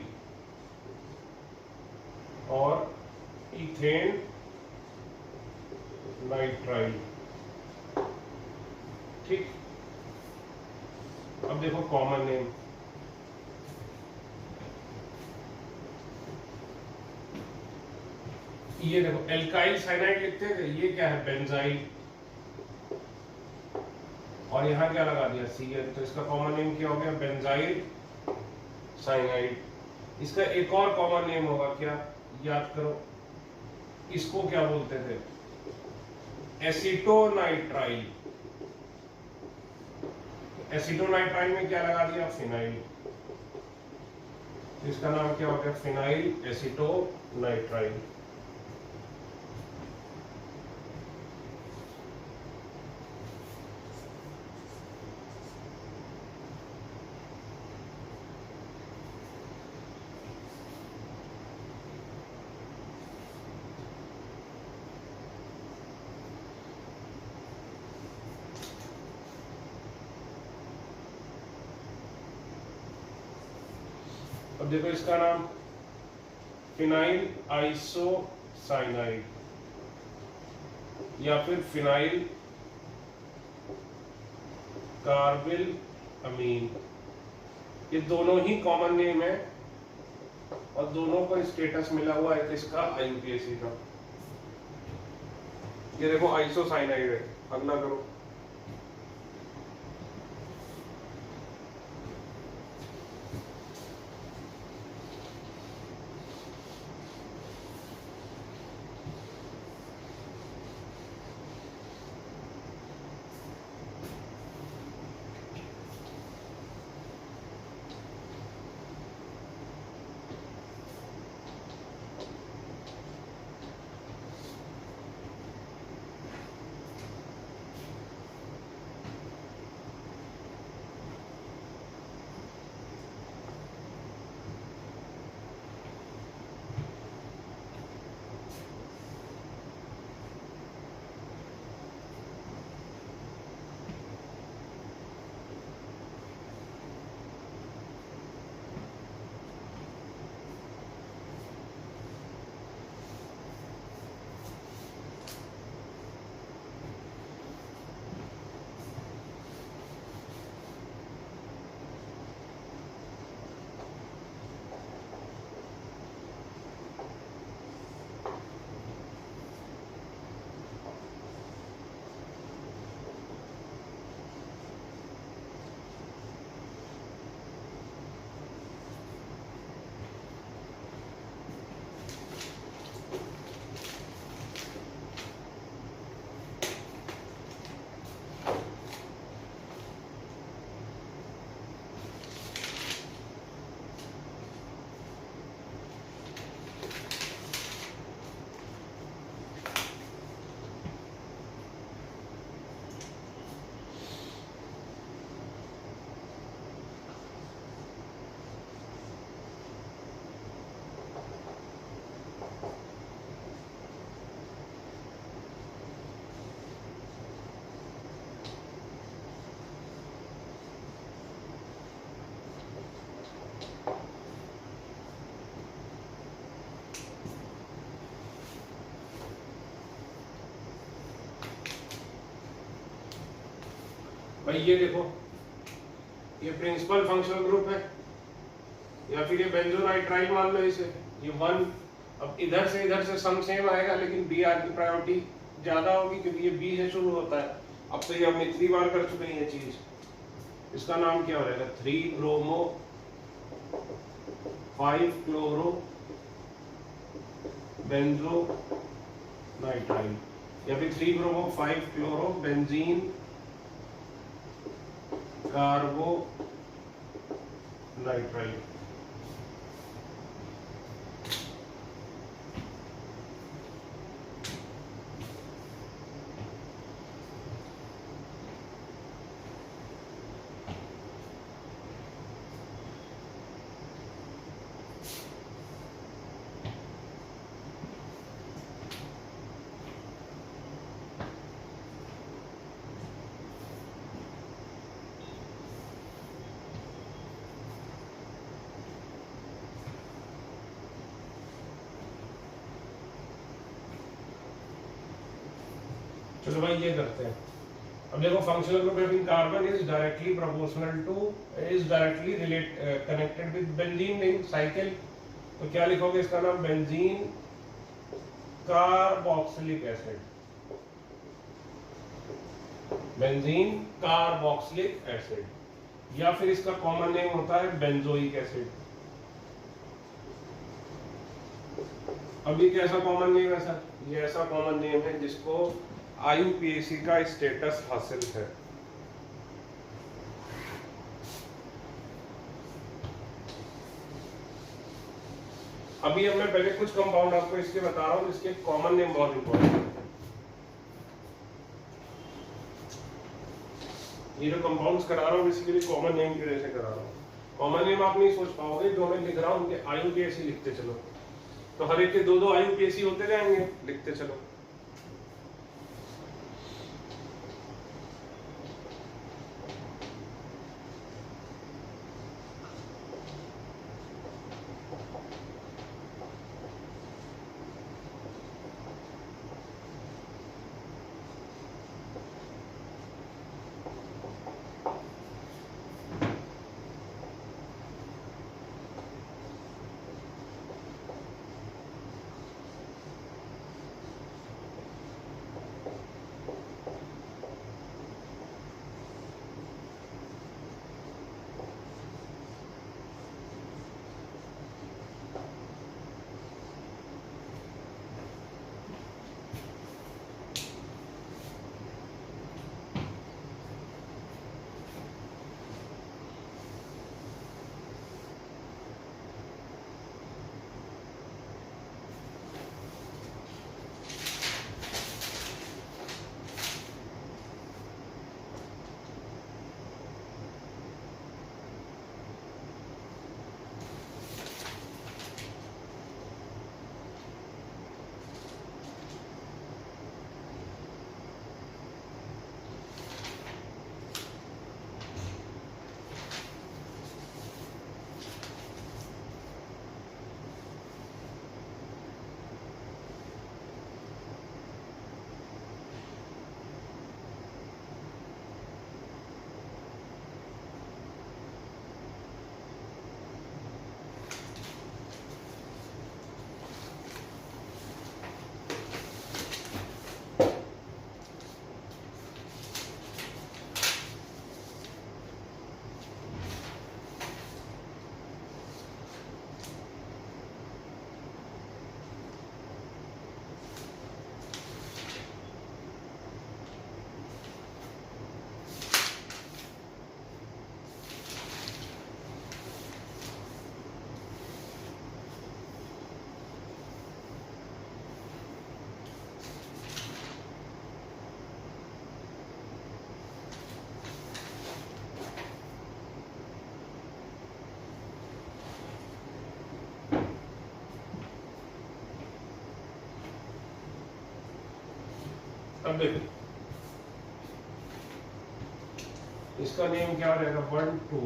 Speaker 1: और इथेन नाइट्राइल, ठीक। अब देखो कॉमन नेम, ये देखो एल्काइल साइनाइड लिखते थे, ये क्या है, बेंजाइल, और यहाँ क्या लगा दिया Cl, तो इसका कॉमन नेम क्या हो गया, बेंजाइल साइनाइड। इसका एक और कॉमन नेम होगा क्या, याद करो, इसको क्या बोलते थे, एसीटोनाइट्राइल। एसीटोनाइट्राइल में क्या लगा दिया, फिनाइल, इसका नाम क्या हो गया, फिनाइल एसीटोनाइट्राइल। अब देखो इसका नाम फिनाइल आइसोसाइनाइड या फिर फिनाइल कार्बिल अमीन, ये दोनों ही कॉमन नेम है और दोनों को स्टेटस मिला हुआ है किसका, आईयूपीएसी का। ये देखो आइसोसाइनाइड है, अगला करो। भाई ये देखो, ये प्रिंसिपल फंक्शनल ग्रुप है या फिर ये बेंजोनाइट्राइल मान लो इसे, ये वन। अब इधर से सम सेम आएगा लेकिन बी आर की प्रायोरिटी ज्यादा होगी क्योंकि ये बी से शुरू होता है। अब तो ये हमने इतनी बार कर चुके हैं ये चीज। इसका नाम क्या हो जाएगा, 3 ब्रोमो 5 क्लोरो बेंजो नाइट्राइल या फिर 3 ब्रोमो 5 क्लोरो बेंजीन कार्बो नाइट्राइल। चलो भाई ये करते हैं। अब देखो functional group having carbon is directly proportional two is directly relate connected with benzene in cycle. तो क्या लिखोगे इसका नाम, benzene carboxylic acid, benzene carboxylic acid या फिर इसका कॉमन नेम होता है बेंजोइक एसिड। अब ये कैसा कॉमन नेम है सर? ये ऐसा कॉमन नेम है जिसको IUPAC का स्टेटस हासिल है। अभी अब मैं पहले कुछ कंपाउंड आपको इसके बता रहा हूं, इसके कॉमन नेम बहुत इंपॉर्टेंट है। ये जो कंपाउंड्स करा रहा हूं बेसिकली कॉमन नेम की वजह से करा रहा हूं। कॉमन नेम आप नहीं सोच पाओगे, जो मैं लिख रहा हूं उनके IUPAC लिखते चलो, तो हर एक के दो दो IUPAC होते जाएंगे, लिखते चलो। अब देखो इसका नेम क्या रहेगा, 1 2,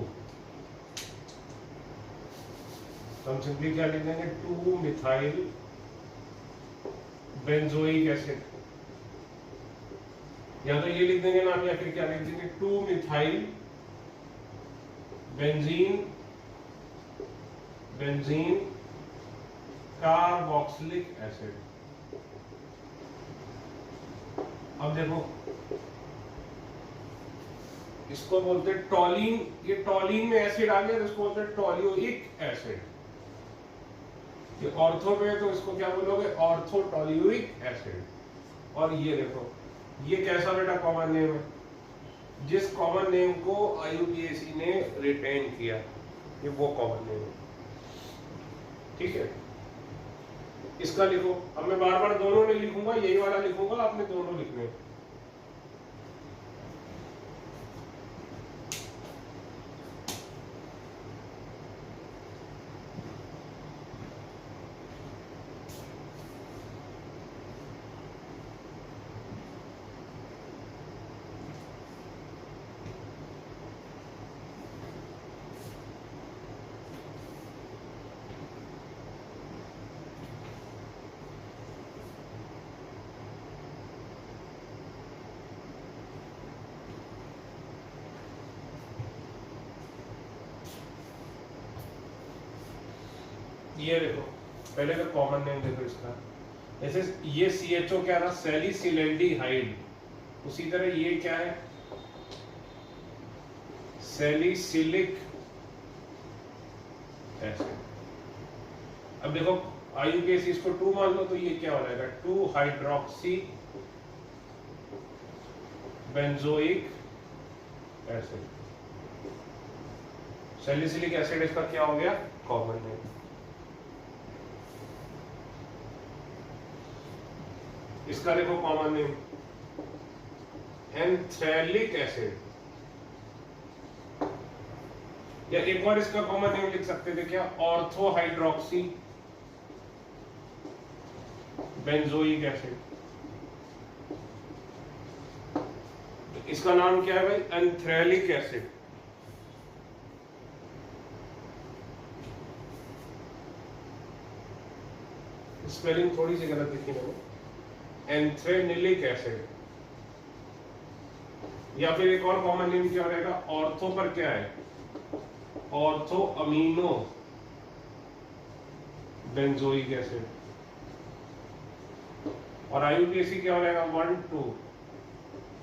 Speaker 1: तो हम सिंपली क्या लिख देंगे, 2 मिथाइल बेंजोइक एसिड, या तो ये लिख देंगे नाम, या फिर क्या लिख देंगे, 2 मिथाइल बेंजीन कार्बोक्सिलिक एसिड। अब देखो इसको बोलते हैं टॉलिन, ये टॉलिन में एसिड आ गया तो इसको बोलते हैं टॉलियोइक एसिड। ये ऑर्थो पे है तो इसको क्या बोलोगे, ऑर्थोटॉलियोइक एसिड। और ये देखो ये कैसा बेटा कॉमन नेम है, जिस कॉमन नेम को IUPAC ने रिटेन किया, ये वो कॉमन नेम है, ठीक है। इसका लिखो, अब मैं बार बार दोनों में लिखूंगा, यही वाला लिखूंगा, आपने दोनों लिखने। ये देखो पहले तो कॉमन नेम देखो इसका, जैसे ये CHO क्या था, सैलिसिलैल्डिहाइड, उसी तरह ये क्या है, सैलिसिलिक एसिड। अब देखो IUPAC इसको 2 मान लो तो ये क्या हो जाएगा 2 hydroxy benzoic acid. Salicylic acid इसका क्या हो गया कॉमन नेम। इसका देखो कॉमन नेम एंथ्रेलिक एसिड, या एक और इसका कॉमन नेम लिख सकते थे क्या ऑर्थो हाइड्रोक्सी बेंजोइक एसिड। इसका नाम क्या है भाई एंथ्रेलिक एसिड। स्पेलिंग थोड़ी सी गलत लिखी मैंने, एंथ्रेनिलिक एसिड। या फिर एक और कॉमन नेम क्या रहेगा ऑर्थो पर क्या है ऑर्थो अमीनो बेंजोइक एसिड। और IUPAC क्या हो जाएगा 1 2,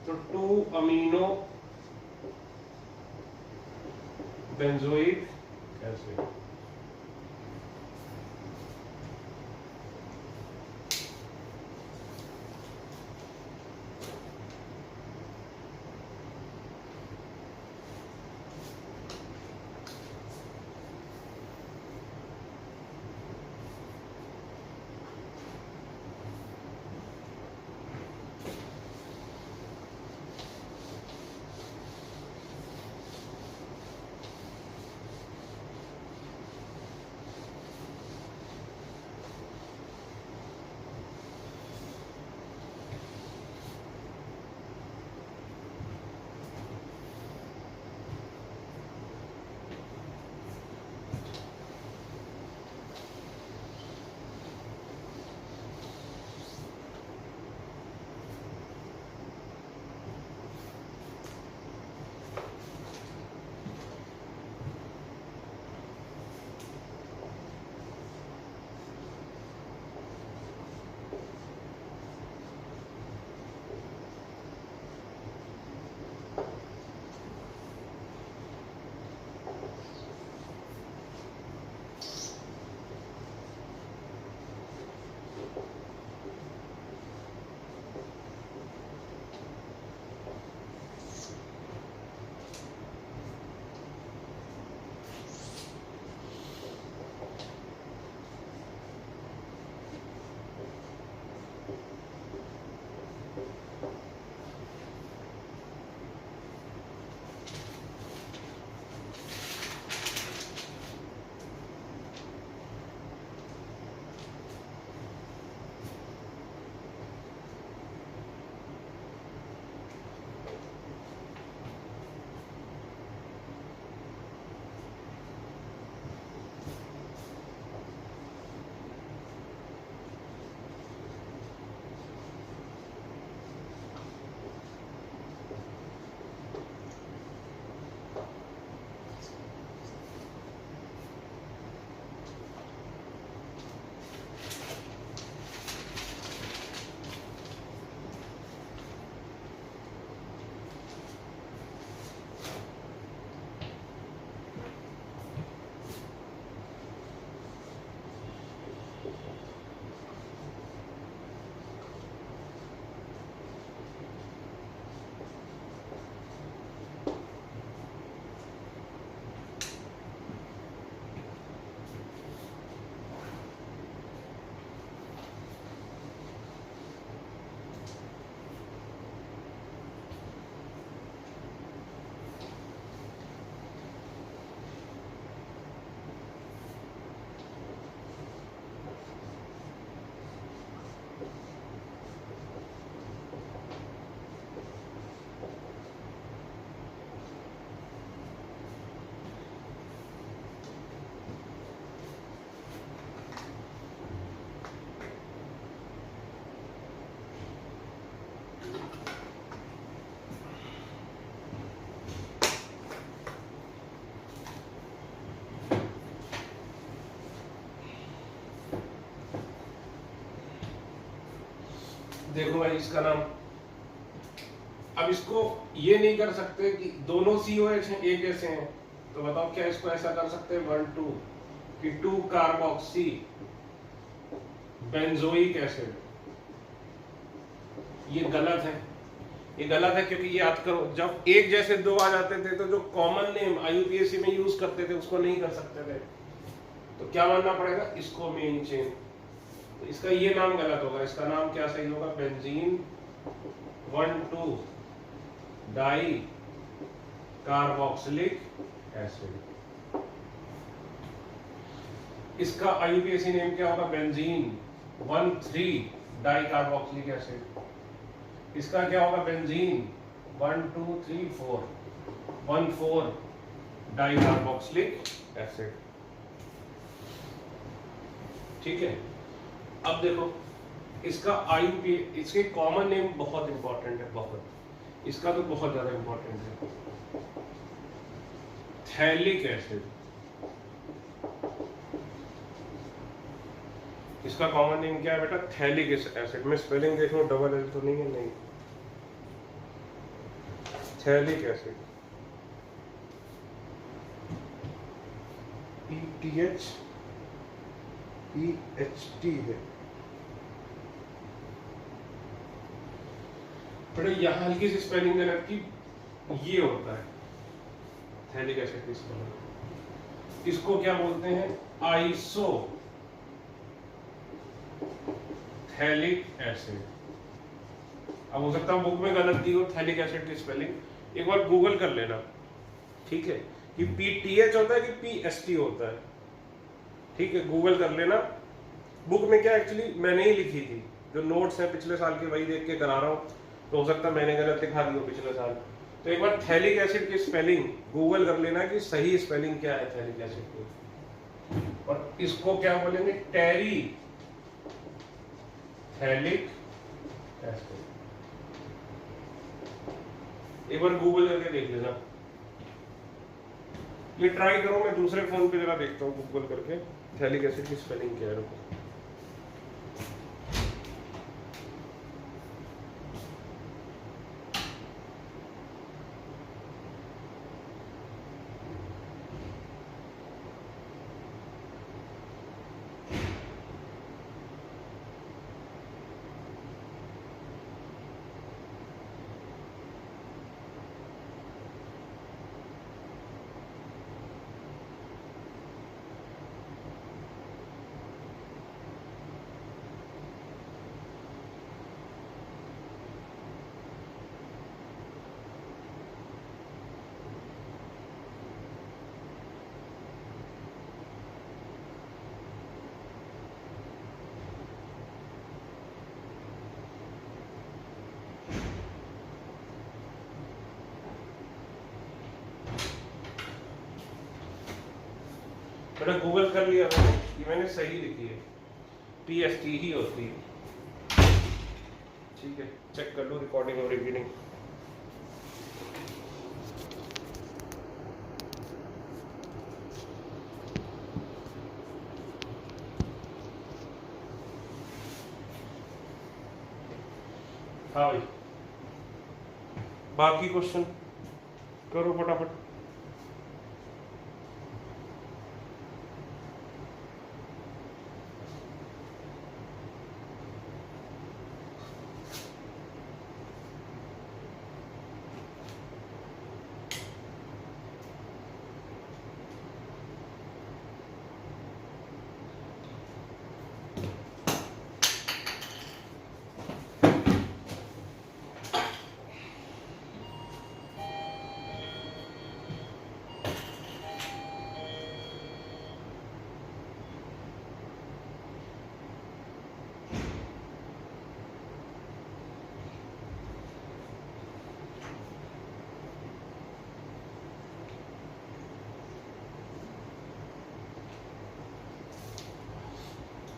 Speaker 1: तो 2 अमीनो बेंजोइक एसिड। देखो भाई इसका नाम, अब इसको ये नहीं कर सकते कि दोनों COH हैं एक जैसे हैं, तो बताओ क्या इसको ऐसा कर सकते हैं 1 2 कि 2 कार्बोक्सी बेंजोइक एसिड। ये गलत है, ये गलत है क्योंकि याद करो जब एक जैसे दो आ जाते थे तो जो कॉमन नेम आईयूपीएसी में यूज करते थे उसको नहीं कर सकते थे, तो क्या मानना पड़ेगा इसको मेन चेन। तो इसका ये नाम गलत होगा, इसका नाम क्या सही होगा, बेंजीन 1,2 डाई कार्बोक्सिलिक एसिड। इसका आईयूपीएसी नेम क्या होगा, बेंजीन 1,3 डाई कार्बोक्सिलिक एसिड। इसका क्या होगा, बेंजीन 1, 2, 3, 4 1,4 डाई कार्बोक्सिलिक एसिड। ठीक है, अब देखो इसका आईयूपी, इसके कॉमन नेम बहुत इंपॉर्टेंट है, बहुत, इसका तो बहुत ज्यादा इंपॉर्टेंट है, थैलिक एसिड। इसका कॉमन नेम क्या है बेटा, थैलिक एसिड। मैं स्पेलिंग देख लूं, डबल एल तो नहीं है, नहीं, थैलिक एसिड, ETH है बेटा। यहाँ हल्की सी स्पेलिंग गलत की, ये होता है थैलिक एसिड की स्पेलिंग। इसको क्या बोलते हैं, आइसो थैलिक एसिड। अब हो सकता है बुक में गलत दी हो थैलिक एसिड की स्पेलिंग, एक बार गूगल कर लेना, ठीक है, कि PTH होता है कि PST होता है, ठीक है, गूगल कर लेना। बुक में क्या एक्चुअली मैंने ही लिखी थी, जो नोट्स हैं पिछले साल के वही देख के करा रहा हूँ, तो हो सकता है मैंने गलत लिखा दी हो पिछले साल। तो एक बार थैलिक एसिड की स्पेलिंग गूगल कर लेना कि सही स्पेलिंग क्या है थैलिक एसिड की। और इसको क्या बोलेंगे, टेरी थैलिक एसिड। एक बार गूगल करके देख लेना, ये ट्राई करो, मैं दूसरे फोन पे जरा देखता हूँ गूगल करके थैलिक एसिड की स्पेलिंग क्या है। रुको, मैंने गूगल कर लिया मैंने, ये मैंने सही लिखी है, PST ही होती है, ठीक है, चेक कर लो रिकॉर्डिंग और रिपीटिंग। हाँ भाई, बाकी क्वेश्चन करो फटाफट।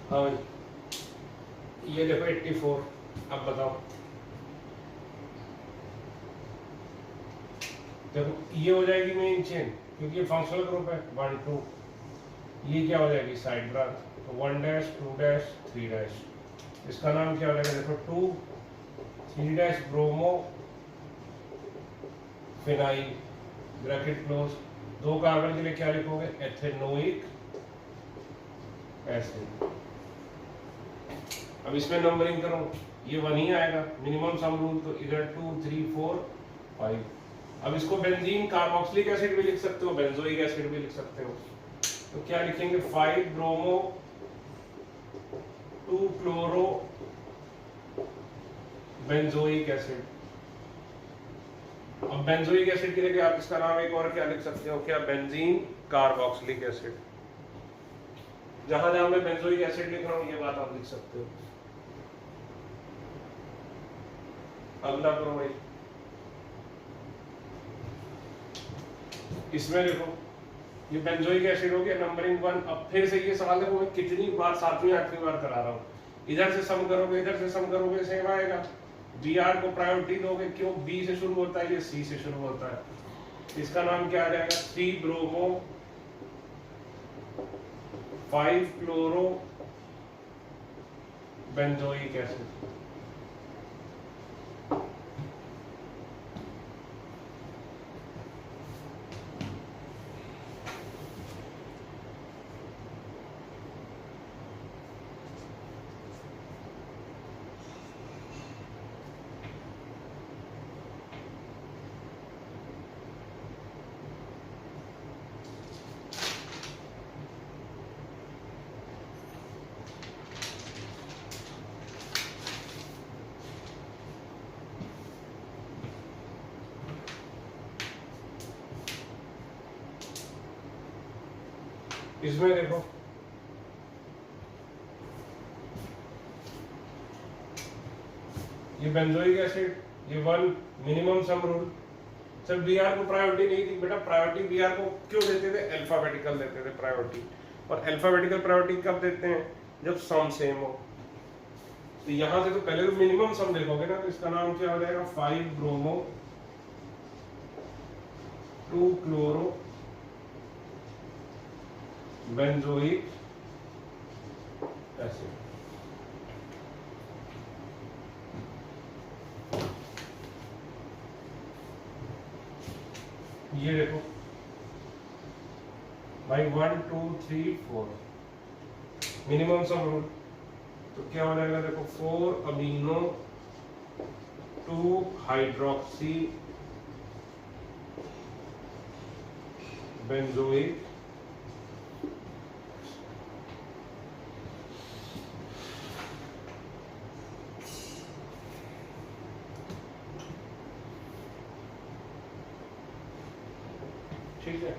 Speaker 1: हाँ भाई, ये देखो 84, अब बताओ, देखो ये हो जाएगी मेन चेन क्योंकि ये फंक्शनल ग्रुप है 1, 2, ये क्या हो जाएगी साइड ब्रांच, तो 1 डैश 2 डैश 3 डैश, इसका नाम क्या हो जाएगा, देखो 2, 3 dash bromo phenyl bracket close, 2 carbon के लिए क्या लिखोगे, एथेनोइक एसिड। अब इसमें नंबरिंग करो, ये 1 ही आएगा, मिनिमम सम रूल, तो इधर 2 3 4 5। अब इसको बेंजीन कार्बोक्सिलिक एसिड भी लिख सकते हो, बेंजोइक एसिड भी लिख सकते हो। तो क्या लिखेंगे, 5 ब्रोमो 2 क्लोरो बेंजोइक एसिड। अब बेंजोइक एसिड की जगह आप इसका नाम एक और क्या लिख सकते हो, क्या, बेंजीन कार्बोक्सिलिक एसिड। जहां जहां मैं बेंजोइक एसिड लिख रहा हूं ये बात आप लिख सकते हो। अगला करो भाई, इसमें देखो ये बेंजोइक एसिड हो गया, नंबरिंग 1। अब फिर से ये सवाल देखो मैं कितनी बार, 7वीं 8वीं बार करा रहा हूँ। इधर से सम करोगे, इधर से सम करोगे, सेम आएगा। Br को प्रायोरिटी दोगे, क्यों, B से शुरू होता है, ये C से शुरू होता है। इसका नाम क्या आ जाएगा, 3 ब्रोमो 5 क्लोरो बेंजोइक एसिड। इसमें देखो ये बेंजोइक एसिड, ये 1, minimum sum rule. Sir Br को प्रायोरिटी नहीं थी बेटा, प्रायोरिटी Br को क्यों देते थे, अल्फाबेटिकल देते थे प्रायोरिटी। और अल्फाबेटिकल प्रायोरिटी कब देते हैं, जब सम सेम हो। तो यहां से तो पहले तो मिनिमम सम देखोगे ना, तो इसका नाम क्या हो जाएगा, 5 ब्रोमो 2 क्लोरो बेंजोइक एसिड। ये देखो भाई 1 2 3 4 मिनिमम सम रूल, तो क्या हो जाएगा, देखो 4 अमीनो 2 हाइड्रोक्सी बेंजोइक ठीक है।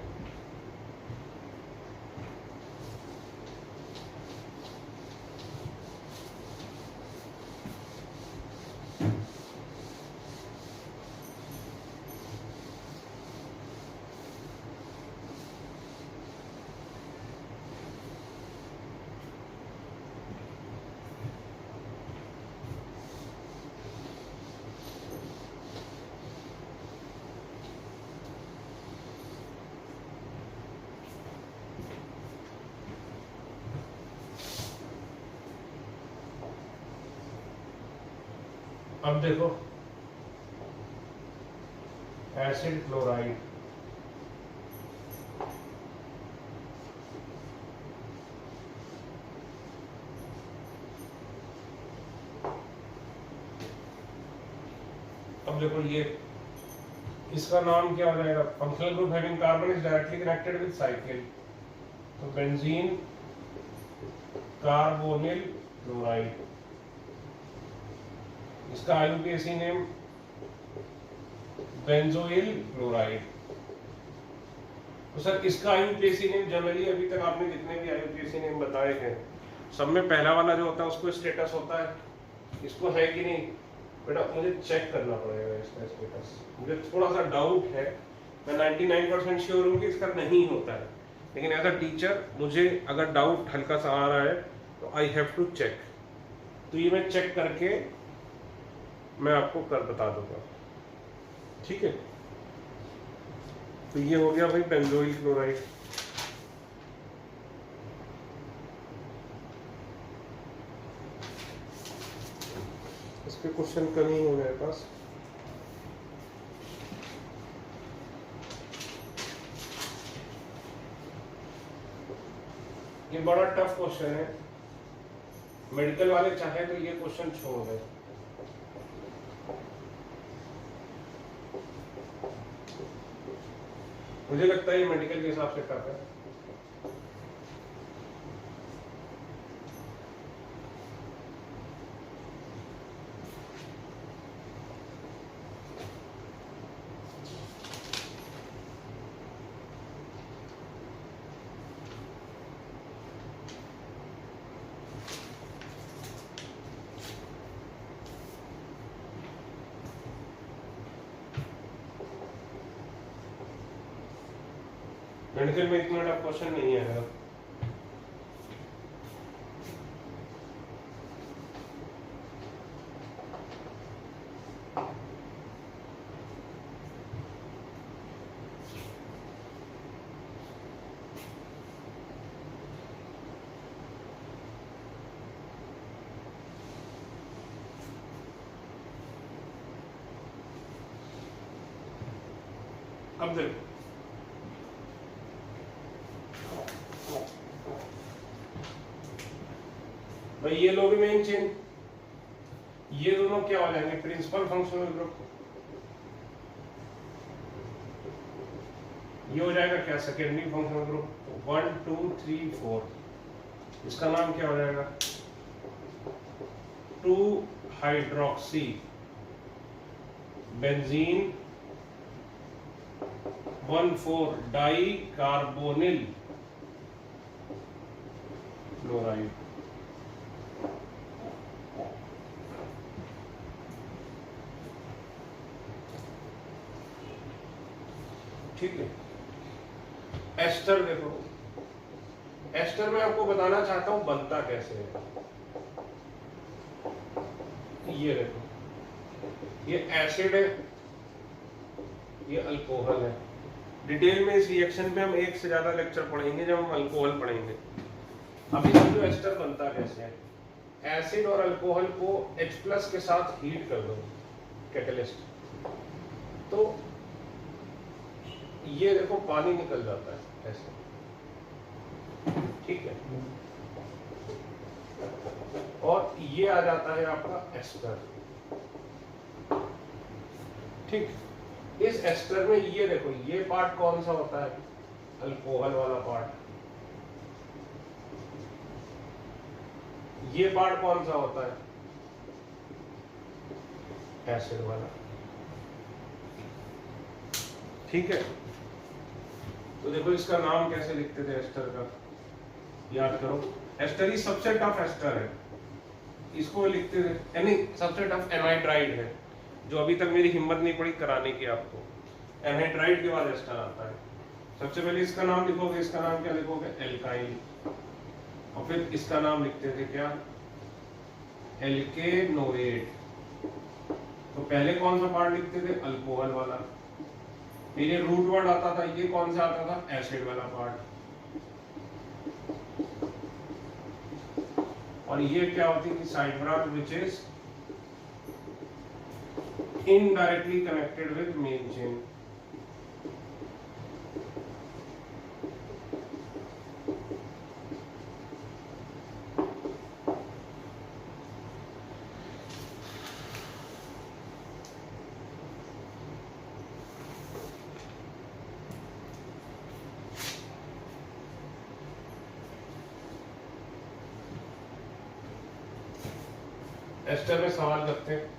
Speaker 1: अब देखो एसिड क्लोराइड, अब देखो ये इसका नाम क्या हो जाएगा, functional group having carbon is directly connected with cycle, तो बेंजीन कार्बोनिल क्लोराइड। इसका आईयूपीएसी नेम बेंजोइल क्लोराइड। तो सर इसका आईयूपीएसी नेम जनरली अभी तक आपने जितने भी आईयूपीएसी नेम बताए हैं सब में पहला वाला जो होता है उसको स्टेटस होता है, इसको है कि नहीं बेटा, मुझे चेक करना पड़ेगा इसका स्टेटस, मुझे थोड़ा सा डाउट है। मैं 99% श्योर हूँ कि इसका नहीं होता है, लेकिन एज अ टीचर मुझे अगर डाउट हल्का सा आ रहा है तो आई हैव टू चेक। तो ये मैं चेक करके मैं आपको कर बता दूंगा, ठीक है। तो ये हो गया भाई बेंजोइल क्लोराइड। इस पे क्वेश्चन कम ही है मेरे पास। ये बड़ा टफ क्वेश्चन है, मेडिकल वाले चाहे तो ये क्वेश्चन छोड़ दें। मुझे लगता है ये मेडिकल के हिसाब से कर रहे हैं। मेडिकल में इतना टफ क्वेश्चन नहीं है। अब देखो भाई, ये लोग मेन चेन, ये दोनों क्या हो जाएंगे? Principal functional group. ये हो जाएगा क्या? Secondary functional group. 1 2 3 4। इसका नाम क्या हो जाएगा? 2 hydroxy benzene 1,4 di carbonyl chloride. ठीक है। एस्टर देखो, एस्टर में आपको बताना चाहता हूं बनता कैसे है। ये देखो, ये एसिड है, ये अल्कोहल है। डिटेल में इस रिएक्शन पे हम एक से ज्यादा लेक्चर पढ़ेंगे जब हम अल्कोहल पढ़ेंगे। अभी समझो एस्टर बनता कैसे है। एसिड और अल्कोहल को H+ के साथ हीट कर दो, कैटलिस्ट, तो ये देखो पानी निकल जाता है ऐसे, ठीक है। और ये आ जाता है आपका एस्टर, ठीक। इस एस्टर में ये देखो, ये पार्ट कौन सा होता है? अल्कोहल वाला पार्ट। ये पार्ट कौन सा होता है? एसिड वाला, ठीक है। तो देखो इसका नाम कैसे लिखते थे एस्टर का, याद करो। एस्टर ही सबसे टफ एस्टर है, इसको लिखते थे, यानी सबसे टफ एनहाइड्राइड है, जो अभी तक मेरी हिम्मत नहीं पड़ी कराने की आपको। एनहाइड्राइड के बाद एस्टर आता है। सबसे पहले इसका नाम लिखोगे, इसका नाम क्या लिखोगे? एल्काइल। और फिर इसका नाम लिखते थे क्या? एल्केनोएट। तो पहले कौन सा पार्ट लिखते थे? अल्कोहल वाला। फिर ये रूट वर्ड आता था, ये कौन सा आता था? एसिड वाला पार्ट। और ये क्या होती थी? Side branch which is indirectly connected with main chain. Ester में सवाल करते हैं।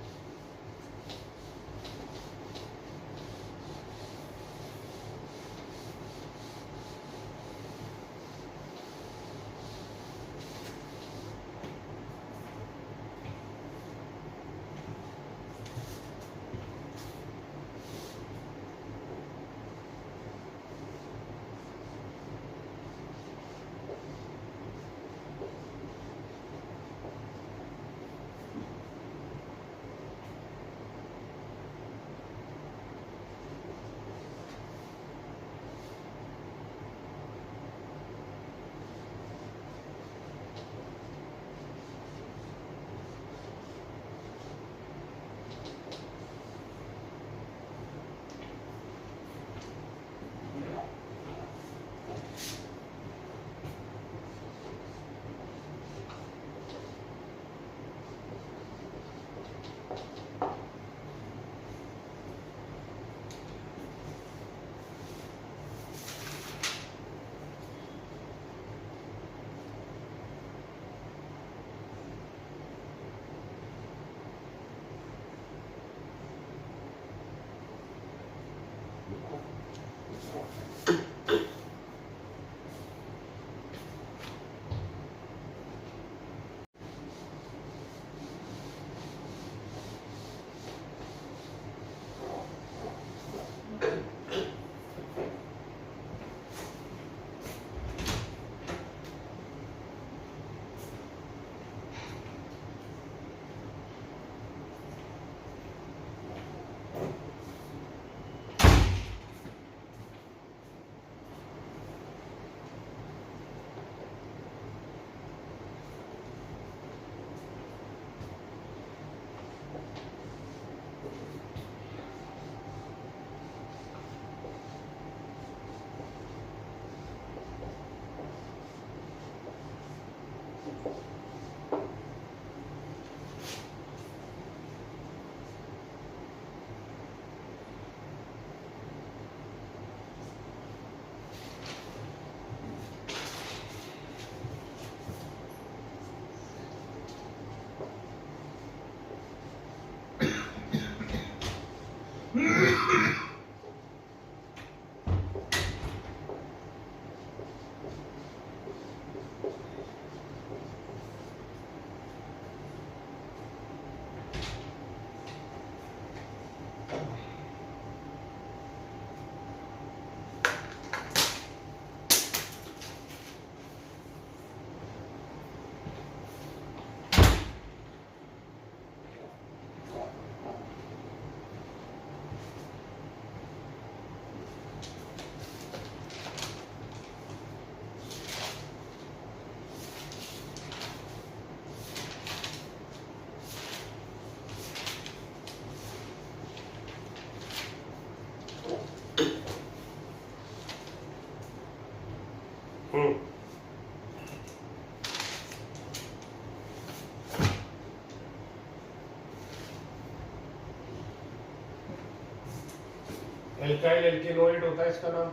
Speaker 1: एल्काइल एल्केनोइड होता है इसका नाम,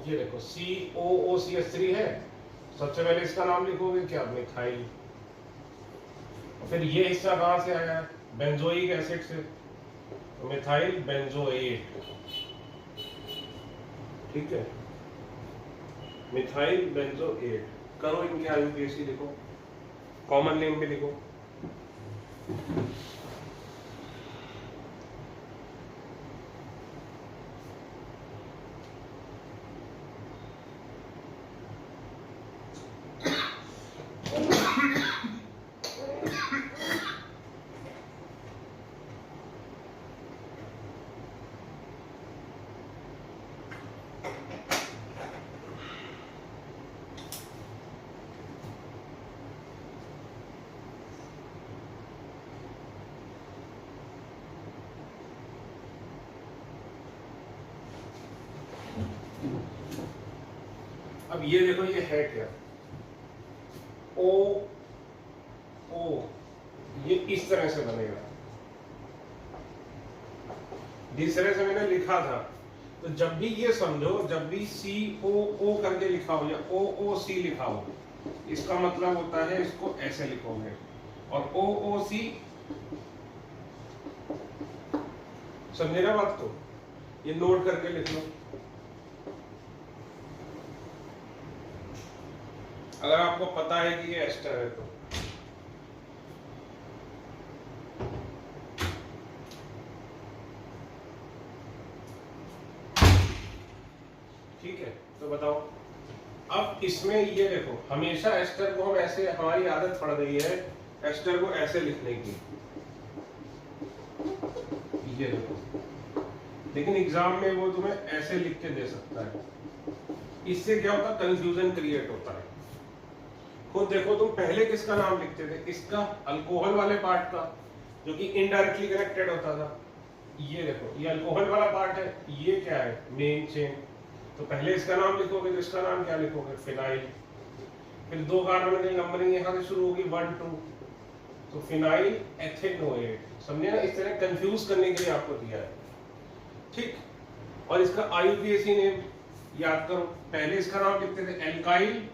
Speaker 1: ये देखो COOCH3 है, सबसे पहले इसका नाम लिखोगे क्या, मिथाइल। फिर ये हिस्सा कहां से आया है, बेंजोइक एसिड से, तो मिथाइल बेंजोएट, ठीक है, मिथाइल बेंजोएट। करो इनके आईयूपीएसी लिखो, कॉमन नेम भी लिखो। अब ये देखो ये है क्या, ओ ओ, ये इस तरह से बनेगा, जिस तरह से मैंने लिखा था। तो जब भी ये समझो, जब भी COO करके लिखा हो या OOC लिखा हो, इसका मतलब होता है इसको ऐसे लिखोगे, और OOC, समझे ना बात, तो ये नोट करके लिख लो। अगर आपको पता है कि ये एस्टर है तो ठीक है, तो बताओ। अब इसमें ये देखो, हमेशा एस्टर को हम ऐसे, हमारी आदत पड़ गई है एस्टर को ऐसे लिखने की, ये देखो, लेकिन एग्जाम में वो तुम्हें ऐसे लिख के दे सकता है। इससे क्या होता है, कंफ्यूजन क्रिएट होता है। खुद देखो, तुम पहले किसका नाम लिखते थे, इसका अल्कोहल वाले पार्ट का, जो कि इनडायरेक्टली कनेक्टेड होता था। ये देखो, ये अल्कोहल वाला पार्ट है, ये क्या है, मेन चेन, तो पहले इसका नाम लिखोगे, तो इसका नाम क्या लिखोगे, फिनाइल। फिर दो कार्बन की नंबरिंग यहाँ से शुरू होगी 1 2, तो फिनाइल एथेनोएट। समझे ना, इस तरह कंफ्यूज करने के लिए आपको दिया है, ठीक। और इसका आईयूपीएसी नेम याद करो, पहले इसका नाम लिखते थे एल्काइल,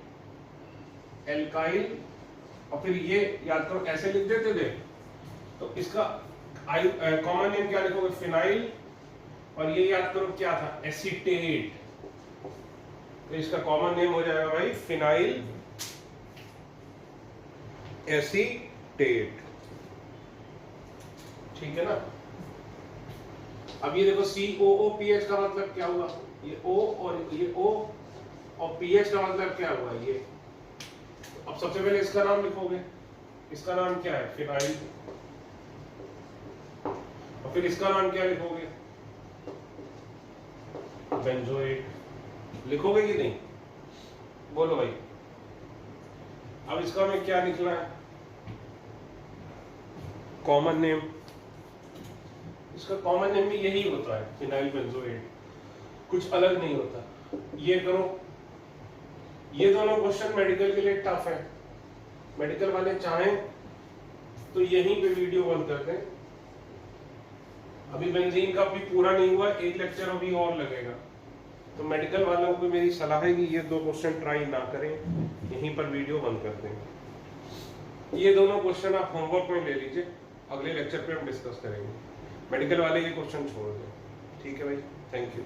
Speaker 1: एल्काइल, और फिर ये याद करो ऐसे लिख देते थे, तो इसका कॉमन नेम क्या लिखोगे, फिनाइल, और ये याद करो क्या था, एसीटेट, तो इसका कॉमन नेम हो जाएगा भाई फिनाइल एसीटेट, ठीक है ना। अब ये देखो COOPH का मतलब क्या हुआ, ये O और ये O, और PH का मतलब क्या हुआ, ये। अब सबसे पहले इसका नाम लिखोगे, इसका नाम क्या है, फिनाइल, और फिर इसका नाम क्या लिखोगे, बेंजोएट। लिखोगे कि नहीं, बोलो भाई। अब इसका हमें क्या लिखना है, कॉमन नेम, इसका कॉमन नेम भी यही होता है, फिनाइल बेंजोएट, कुछ अलग नहीं होता। ये करो, ये दोनों क्वेश्चन मेडिकल के लिए टफ है, मेडिकल वाले चाहें तो यहीं पे वीडियो बंद कर दें। अभी बेंजीन का भी पूरा नहीं हुआ, एक लेक्चर अभी और लगेगा। तो मेडिकल वालों को मेरी सलाह है कि ये 2 क्वेश्चन ट्राई ना करें, यहीं पर वीडियो बंद कर दें। ये दोनों क्वेश्चन आप होमवर्क में ले लीजिए, अगले लेक्चर पे हम डिस्कस करेंगे। मेडिकल वाले ये क्वेश्चन छोड़ दें। ठीक है भाई, थैंक यू।